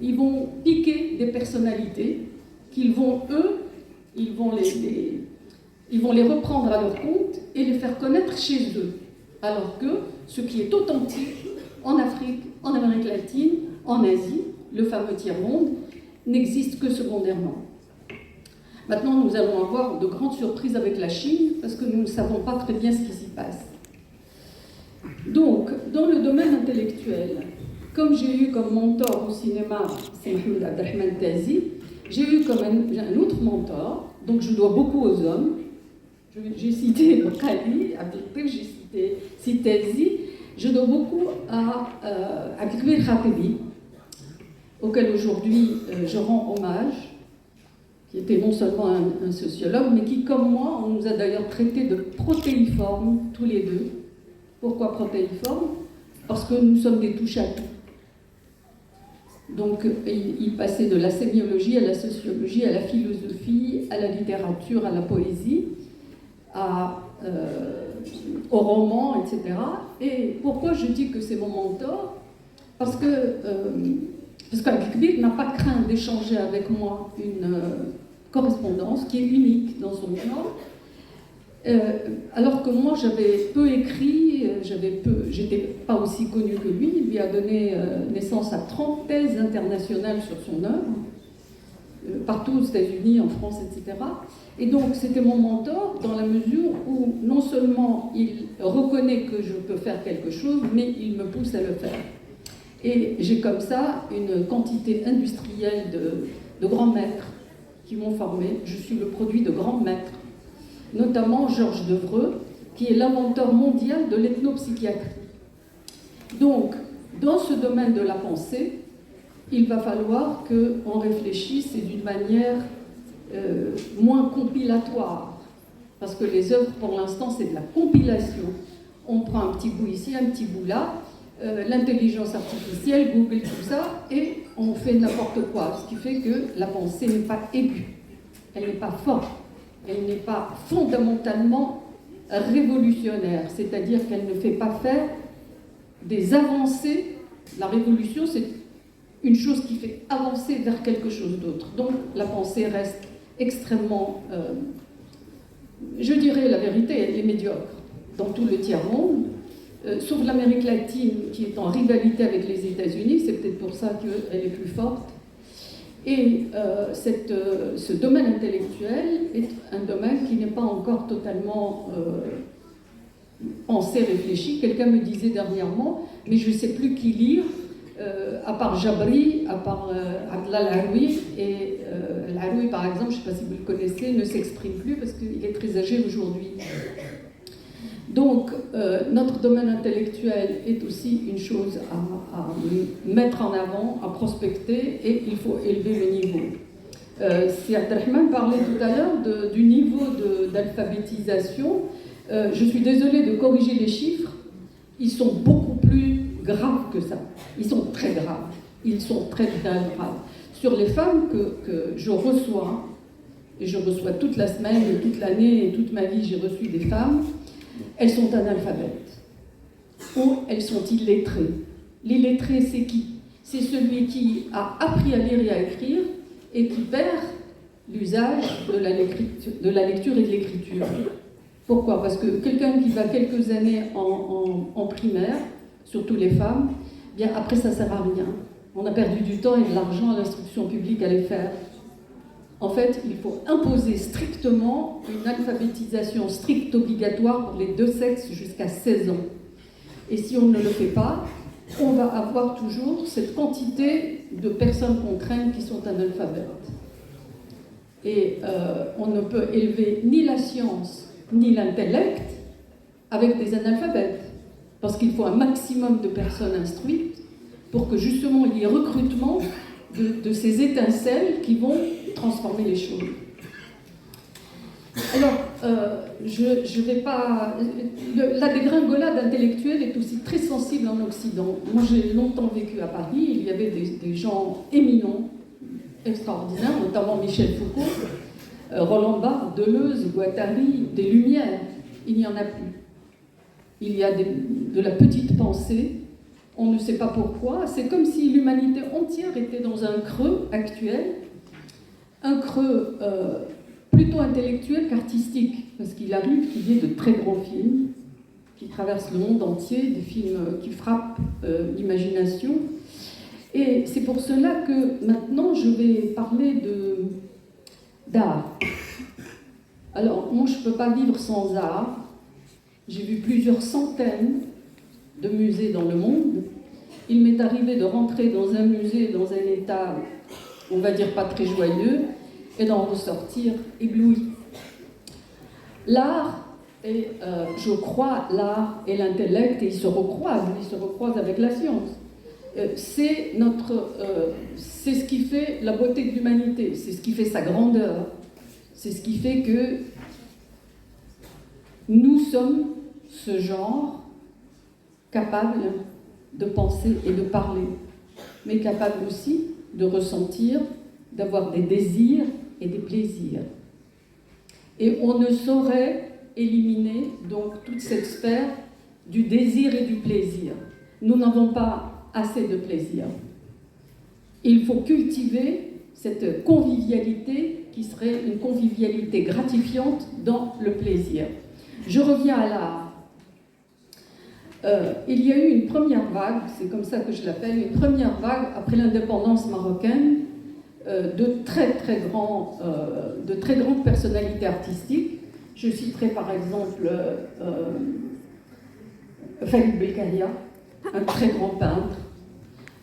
ils vont piquer des personnalités qu'ils vont, ils vont les reprendre à leur compte et les faire connaître chez eux. Alors que ce qui est authentique en Afrique, en Amérique latine, en Asie, le fameux tiers-monde, n'existe que secondairement. Maintenant, nous allons avoir de grandes surprises avec la Chine parce que nous ne savons pas très bien ce qui s'y passe. Donc, dans le domaine intellectuel, comme j'ai eu comme mentor au cinéma, c'est Mahmoud Abdelrahman Tazi, j'ai eu comme un autre mentor, donc je dois beaucoup aux hommes. J'ai cité Khali, Abdeltif, j'ai cité Tazi, je dois beaucoup à Abdelkbir Khatibi, auquel aujourd'hui je rends hommage, qui était non seulement un sociologue, mais qui, comme moi, on nous a d'ailleurs traité de protéiformes, tous les deux. Pourquoi protéiformes? Parce que nous sommes des touche-à-tout. Donc, il passait de la sémiologie à la sociologie, à la philosophie, à la littérature, à la poésie, au roman, etc. Et pourquoi je dis que c'est mon mentor? Parce qu'Abdelkbir n'a pas craint d'échanger avec moi une correspondance qui est unique dans son genre. Alors que moi, j'avais peu écrit, j'étais pas aussi connue que lui. Il lui a donné naissance à 30 thèses internationales sur son œuvre, partout aux États-Unis, en France, etc. Et donc, c'était mon mentor dans la mesure où non seulement il reconnaît que je peux faire quelque chose, mais il me pousse à le faire. Et j'ai comme ça une quantité industrielle de grands maîtres qui m'ont formé. Je suis le produit de grands maîtres, notamment Georges Devreux, qui est l'inventeur mondial de l'ethnopsychiatrie. Donc, dans ce domaine de la pensée, il va falloir qu'on réfléchisse d'une manière moins compilatoire, parce que les œuvres, pour l'instant, c'est de la compilation. On prend un petit bout ici, un petit bout là, l'intelligence artificielle, Google, tout ça, et on fait n'importe quoi, ce qui fait que la pensée n'est pas aiguë, elle n'est pas forte, elle n'est pas fondamentalement révolutionnaire, c'est-à-dire qu'elle ne fait pas faire des avancées. La révolution, c'est une chose qui fait avancer vers quelque chose d'autre. Donc la pensée reste extrêmement, je dirais la vérité, elle est médiocre dans tout le tiers-monde, sauf l'Amérique latine qui est en rivalité avec les États-Unis, c'est peut-être pour ça qu'elle est plus forte. Et ce domaine intellectuel est un domaine qui n'est pas encore totalement pensé, réfléchi. Quelqu'un me disait dernièrement, mais je ne sais plus qui lire, à part Jabri, à part Abdallah Al-Aroui, et Al-Aroui par exemple, je ne sais pas si vous le connaissez, ne s'exprime plus parce qu'il est très âgé aujourd'hui. Donc notre domaine intellectuel est aussi une chose à mettre en avant, à prospecter, et il faut élever le niveau. Si Abdelrahman parlait tout à l'heure du niveau d'alphabétisation, je suis désolée de corriger les chiffres, ils sont beaucoup plus graves que ça. Ils sont très graves. Ils sont très, très graves. Sur les femmes que je reçois, et je reçois toute la semaine, et toute l'année, et toute ma vie, j'ai reçu des femmes, elles sont analphabètes. Ou elles sont illettrées. L'illettré, c'est qui? C'est celui qui a appris à lire et à écrire, et qui perd l'usage de la lecture et de l'écriture. Pourquoi? Parce que quelqu'un qui va quelques années en primaire, surtout les femmes, bien après ça ne sert à rien. On a perdu du temps et de l'argent à l'instruction publique à les faire. En fait, il faut imposer strictement une alphabétisation stricte obligatoire pour les deux sexes jusqu'à 16 ans. Et si on ne le fait pas, on va avoir toujours cette quantité de personnes qu'on craint qui sont analphabètes. Et on ne peut élever ni la science ni l'intellect avec des analphabètes, parce qu'il faut un maximum de personnes instruites pour que justement il y ait recrutement de ces étincelles qui vont transformer les choses. Alors, je vais pas... La dégringolade intellectuelle est aussi très sensible en Occident. Moi, j'ai longtemps vécu à Paris. Il y avait des gens éminents, extraordinaires, notamment Michel Foucault, Roland Barthes, Deleuze, Guattari, des Lumières. Il n'y en a plus. Il y a de la petite pensée. On ne sait pas pourquoi. C'est comme si l'humanité entière était dans un creux actuel, un creux plutôt intellectuel qu'artistique, parce qu'il arrive qu'il y ait de très grands films qui traversent le monde entier, des films qui frappent l'imagination. Et c'est pour cela que maintenant je vais parler d'art. Alors, moi je ne peux pas vivre sans art. J'ai vu plusieurs centaines de musées dans le monde. Il m'est arrivé de rentrer dans un musée dans un état, on va dire, pas très joyeux, et d'en ressortir ébloui. L'art, et je crois, l'art et l'intellect, et ils se recroisent avec la science. C'est ce qui fait la beauté de l'humanité, c'est ce qui fait sa grandeur, c'est ce qui fait que nous sommes ce genre capable de penser et de parler, mais capable aussi de ressentir, d'avoir des désirs et des plaisirs. Et on ne saurait éliminer donc toute cette sphère du désir et du plaisir. Nous n'avons pas assez de plaisir. Il faut cultiver cette convivialité qui serait une convivialité gratifiante dans le plaisir. Je reviens à l'art. Il y a eu une première vague, c'est comme ça que je l'appelle, une première vague après l'indépendance marocaine de très grandes personnalités artistiques. Je citerai par exemple Khalid Belkahia, un très grand peintre.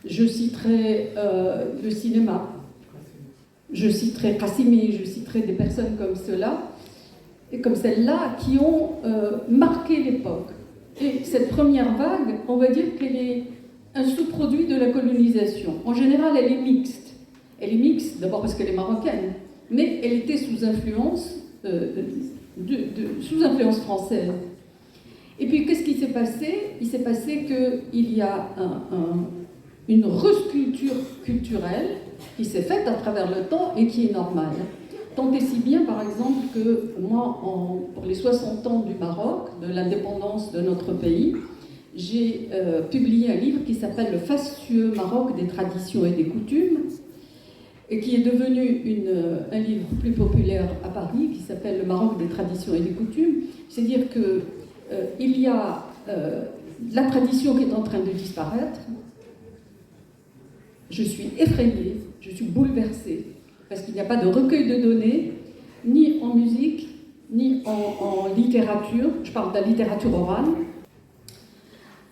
Je citerai le cinéma. Je citerai Qassimi, je citerai des personnes comme cela et comme celle-là qui ont marqué l'époque. Et cette première vague, on va dire qu'elle est un sous-produit de la colonisation. En général, elle est mixte. Elle est mixte d'abord parce qu'elle est marocaine, mais elle était sous influence, sous influence française. Et puis, qu'est-ce qui s'est passé? Il s'est passé qu'il y a une resculpture culturelle qui s'est faite à travers le temps et qui est normale. Tant et si bien, par exemple, que moi, pour les 60 ans du Maroc, de l'indépendance de notre pays, j'ai publié un livre qui s'appelle « Le fastueux Maroc des traditions et des coutumes », et qui est devenu un livre plus populaire à Paris, qui s'appelle « Le Maroc des traditions et des coutumes ». C'est-à-dire qu'il y a la tradition qui est en train de disparaître. Je suis effrayée, je suis bouleversée, parce qu'il n'y a pas de recueil de données, ni en musique, ni en littérature. Je parle de la littérature orale.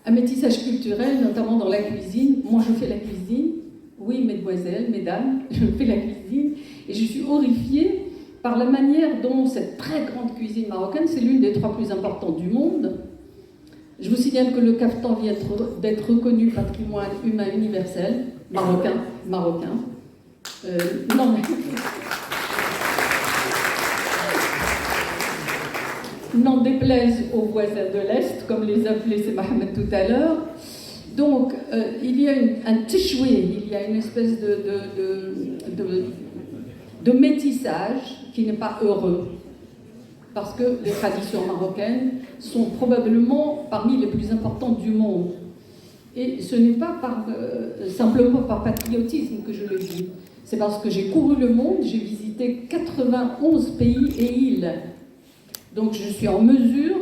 Un métissage culturel, notamment dans la cuisine. Moi, je fais la cuisine. Oui, mesdemoiselles, mesdames, je fais la cuisine. Et je suis horrifiée par la manière dont cette très grande cuisine marocaine, c'est l'une des 3 plus importantes du monde. Je vous signale que le caftan vient d'être reconnu patrimoine humain universel, marocain. Non, mais... N'en déplaise aux voisins de l'Est, comme les appelait c'est Mohamed tout à l'heure. Donc, il y a un tchoué, il y a une espèce de métissage qui n'est pas heureux. Parce que les traditions marocaines sont probablement parmi les plus importantes du monde. Et ce n'est pas simplement par patriotisme que je le dis. C'est parce que j'ai couru le monde, j'ai visité 91 pays et îles. Donc je suis en mesure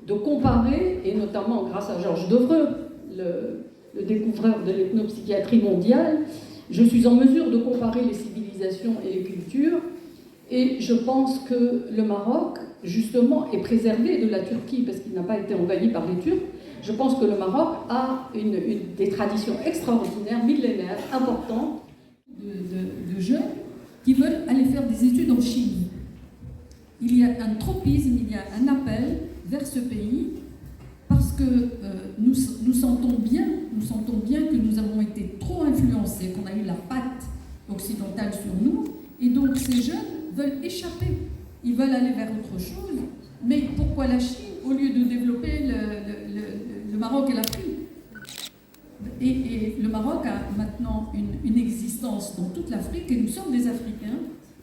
de comparer, et notamment grâce à Georges Devreux, le découvreur de l'ethnopsychiatrie mondiale, je suis en mesure de comparer les civilisations et les cultures. Et je pense que le Maroc, justement, est préservé de la Turquie parce qu'il n'a pas été envahi par les Turcs. Je pense que le Maroc a des traditions extraordinaires, millénaires, importantes de jeux qui veulent aller faire des études en chimie. Il y a un tropisme, il y a un appel vers ce pays parce que nous sentons bien que nous avons été trop influencés, qu'on a eu la patte occidentale sur nous, et donc ces jeunes veulent échapper. Ils veulent aller vers autre chose. Mais pourquoi la Chine au lieu de développer le Maroc et l'Afrique? Et le Maroc a maintenant une existence dans toute l'Afrique, et nous sommes des Africains,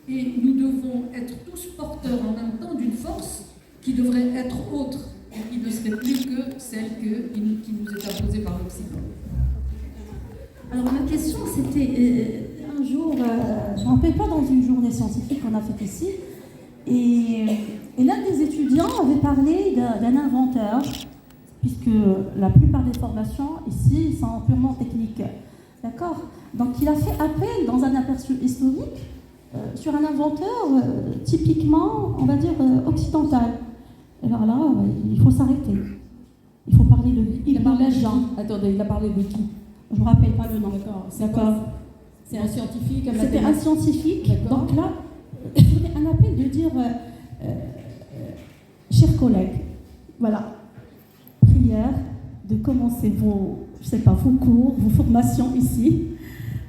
et nous devons être tous porteurs en même temps d'une force qui devrait être autre, et qui ne serait plus que celle qui nous est imposée par l'Occident. Alors ma question c'était, un jour, je ne me rappelle pas, dans une journée scientifique qu'on a faite ici, et l'un des étudiants avait parlé d'un inventeur, puisque la plupart des formations ici sont purement techniques. D'accord? Donc il a fait appel dans un aperçu historique sur un inventeur typiquement, on va dire, occidental. Et alors là, il faut s'arrêter. Il faut parler de lui. Il a parlé de Jean. Attendez, il a parlé de qui? Je ne me rappelle pas le nom. D'accord. C'est un scientifique, un C'était un scientifique. D'accord. Donc là, il y avait un appel de dire, chers collègues, voilà, prière de commencer vos cours, vos formations ici,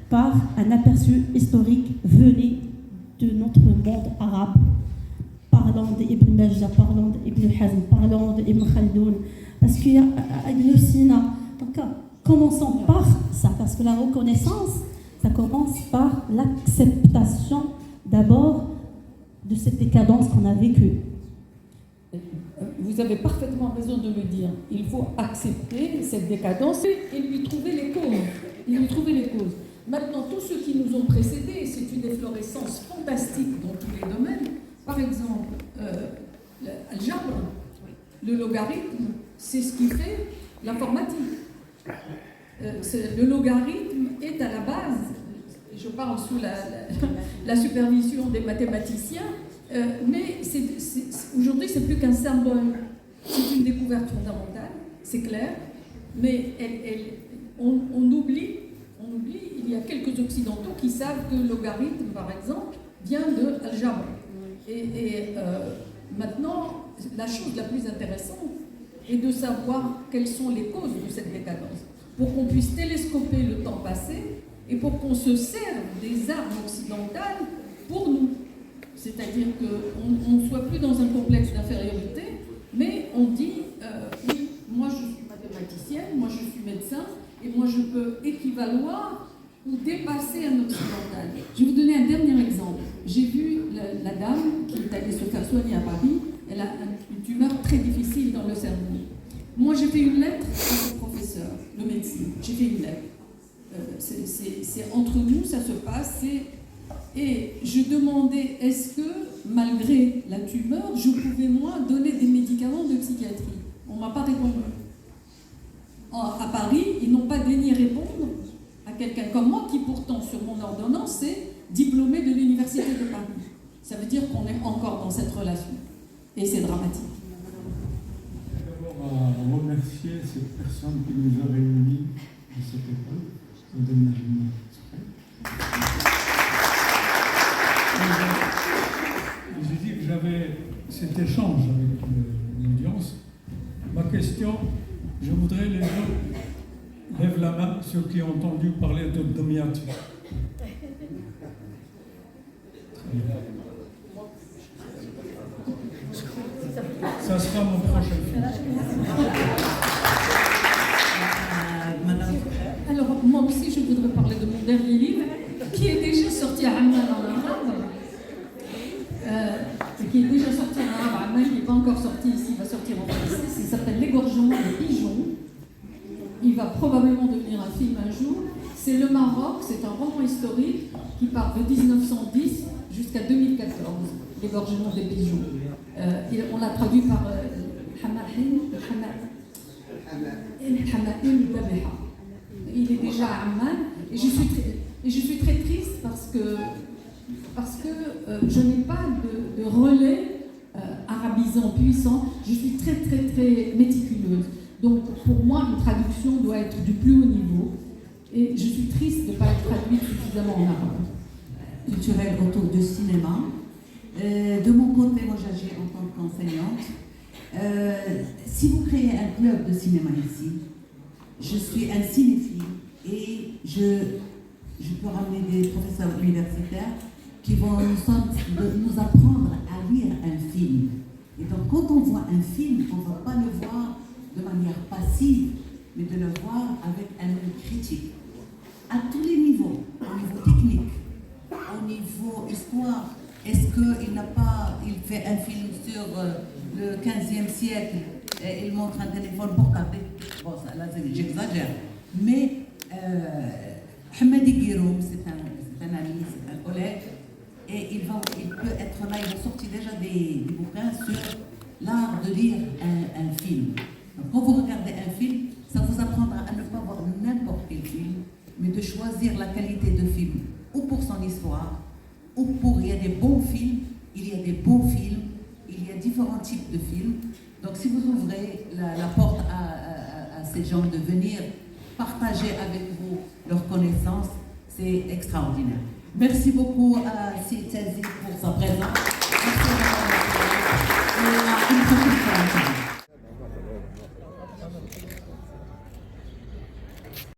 par un aperçu historique venu de notre monde arabe, parlant d'Ibn Majah, parlant d'Ibn Hazm, parlant d'Ibn Khaldoun, parce qu'il y a Ibn Sina. Donc, commençons par ça, parce que la reconnaissance, ça commence par l'acceptation d'abord de cette décadence qu'on a vécue. Vous avez parfaitement raison de le dire. Il faut accepter cette décadence et lui trouver les causes. Maintenant, tous ceux qui nous ont précédés, c'est une efflorescence fantastique dans tous les domaines. Par exemple, l'algèbre, le logarithme, c'est ce qui fait l'informatique. Le logarithme est à la base, je parle sous la supervision des mathématiciens, mais aujourd'hui c'est plus qu'un symbole, c'est une découverte fondamentale, c'est clair, mais on oublie, il y a quelques occidentaux qui savent que le logarithme, par exemple, vient de algèbre. Et maintenant, la chose la plus intéressante est de savoir quelles sont les causes de cette décadence, pour qu'on puisse télescoper le temps passé et pour qu'on se serve des armes occidentales pour nous. C'est-à-dire qu'on ne soit plus dans un complexe d'infériorité, mais on dit, oui, moi je suis mathématicienne, moi je suis médecin, et moi je peux équivaloir ou dépasser un occidental. Je vais vous donner un dernier exemple. J'ai vu la dame qui est allée se faire soigner à Paris, elle a une tumeur très difficile dans le cerveau. Moi j'ai fait une lettre à mon professeur de médecine, j'ai fait une lettre. C'est entre nous, ça se passe, et je demandais est-ce que, malgré la tumeur, je pouvais moi donner des médicaments de psychiatrie. On ne m'a pas répondu. À Paris, ils n'ont pas daigné répondre à quelqu'un comme moi, qui pourtant, sur mon ordonnance, est diplômé de l'Université de Paris. Ça veut dire qu'on est encore dans cette relation. Et c'est dramatique. D'abord, à remercier cette personne qui nous a réunis à cette époque. J'ai dit que j'avais cet échange avec l'audience. Ma question, je voudrais les gens lèvent la main, ceux qui ont entendu parler de Domiat. Ça sera mon prochain film. Alors, moi aussi, je voudrais parler de mon dernier livre, qui est déjà sorti à Amman en arabe. Qui est déjà sorti en arabe à Amman, il n'est pas encore sorti ici, il va sortir en français. Ça s'appelle L'égorgement des pigeons. Il va probablement devenir un film un jour. C'est le Maroc, c'est un roman historique qui part de 1910 jusqu'à 2014, L'égorgement des pigeons. On l'a traduit par il est déjà à Amman, et je suis très triste parce que je n'ai pas de relais arabisant puissant. Je suis très très très méticuleuse. Donc pour moi, une traduction doit être du plus haut niveau, et je suis triste de ne pas être traduite suffisamment en arabe. culturelle autour du cinéma. De mon côté, moi j'agis en tant qu'enseignante. Si vous créez un club de cinéma ici, je suis un cinéphile et je peux ramener des professeurs universitaires qui vont nous apprendre à lire un film. Et donc quand on voit un film, on ne va pas le voir de manière passive, mais de le voir avec un œil critique. À tous les niveaux, au niveau technique, au niveau histoire. Est-ce qu'il fait un film sur le 15e siècle et il montre un téléphone portable? Bon, ça, là, j'exagère. Mais Hamadi Guiroum, c'est un ami, c'est un collègue, et il peut être là, il a sorti déjà des bouquins sur l'art de lire un film. Donc, quand vous regardez un film, ça vous apprendra à ne pas voir n'importe quel film, mais de choisir la qualité de film, ou pour son histoire, il y a des bons films, il y a des beaux films, il y a différents types de films. Donc si vous ouvrez la porte à ces gens de venir partager avec vous leurs connaissances, c'est extraordinaire. Merci beaucoup à Sitazi pour sa présence. Merci.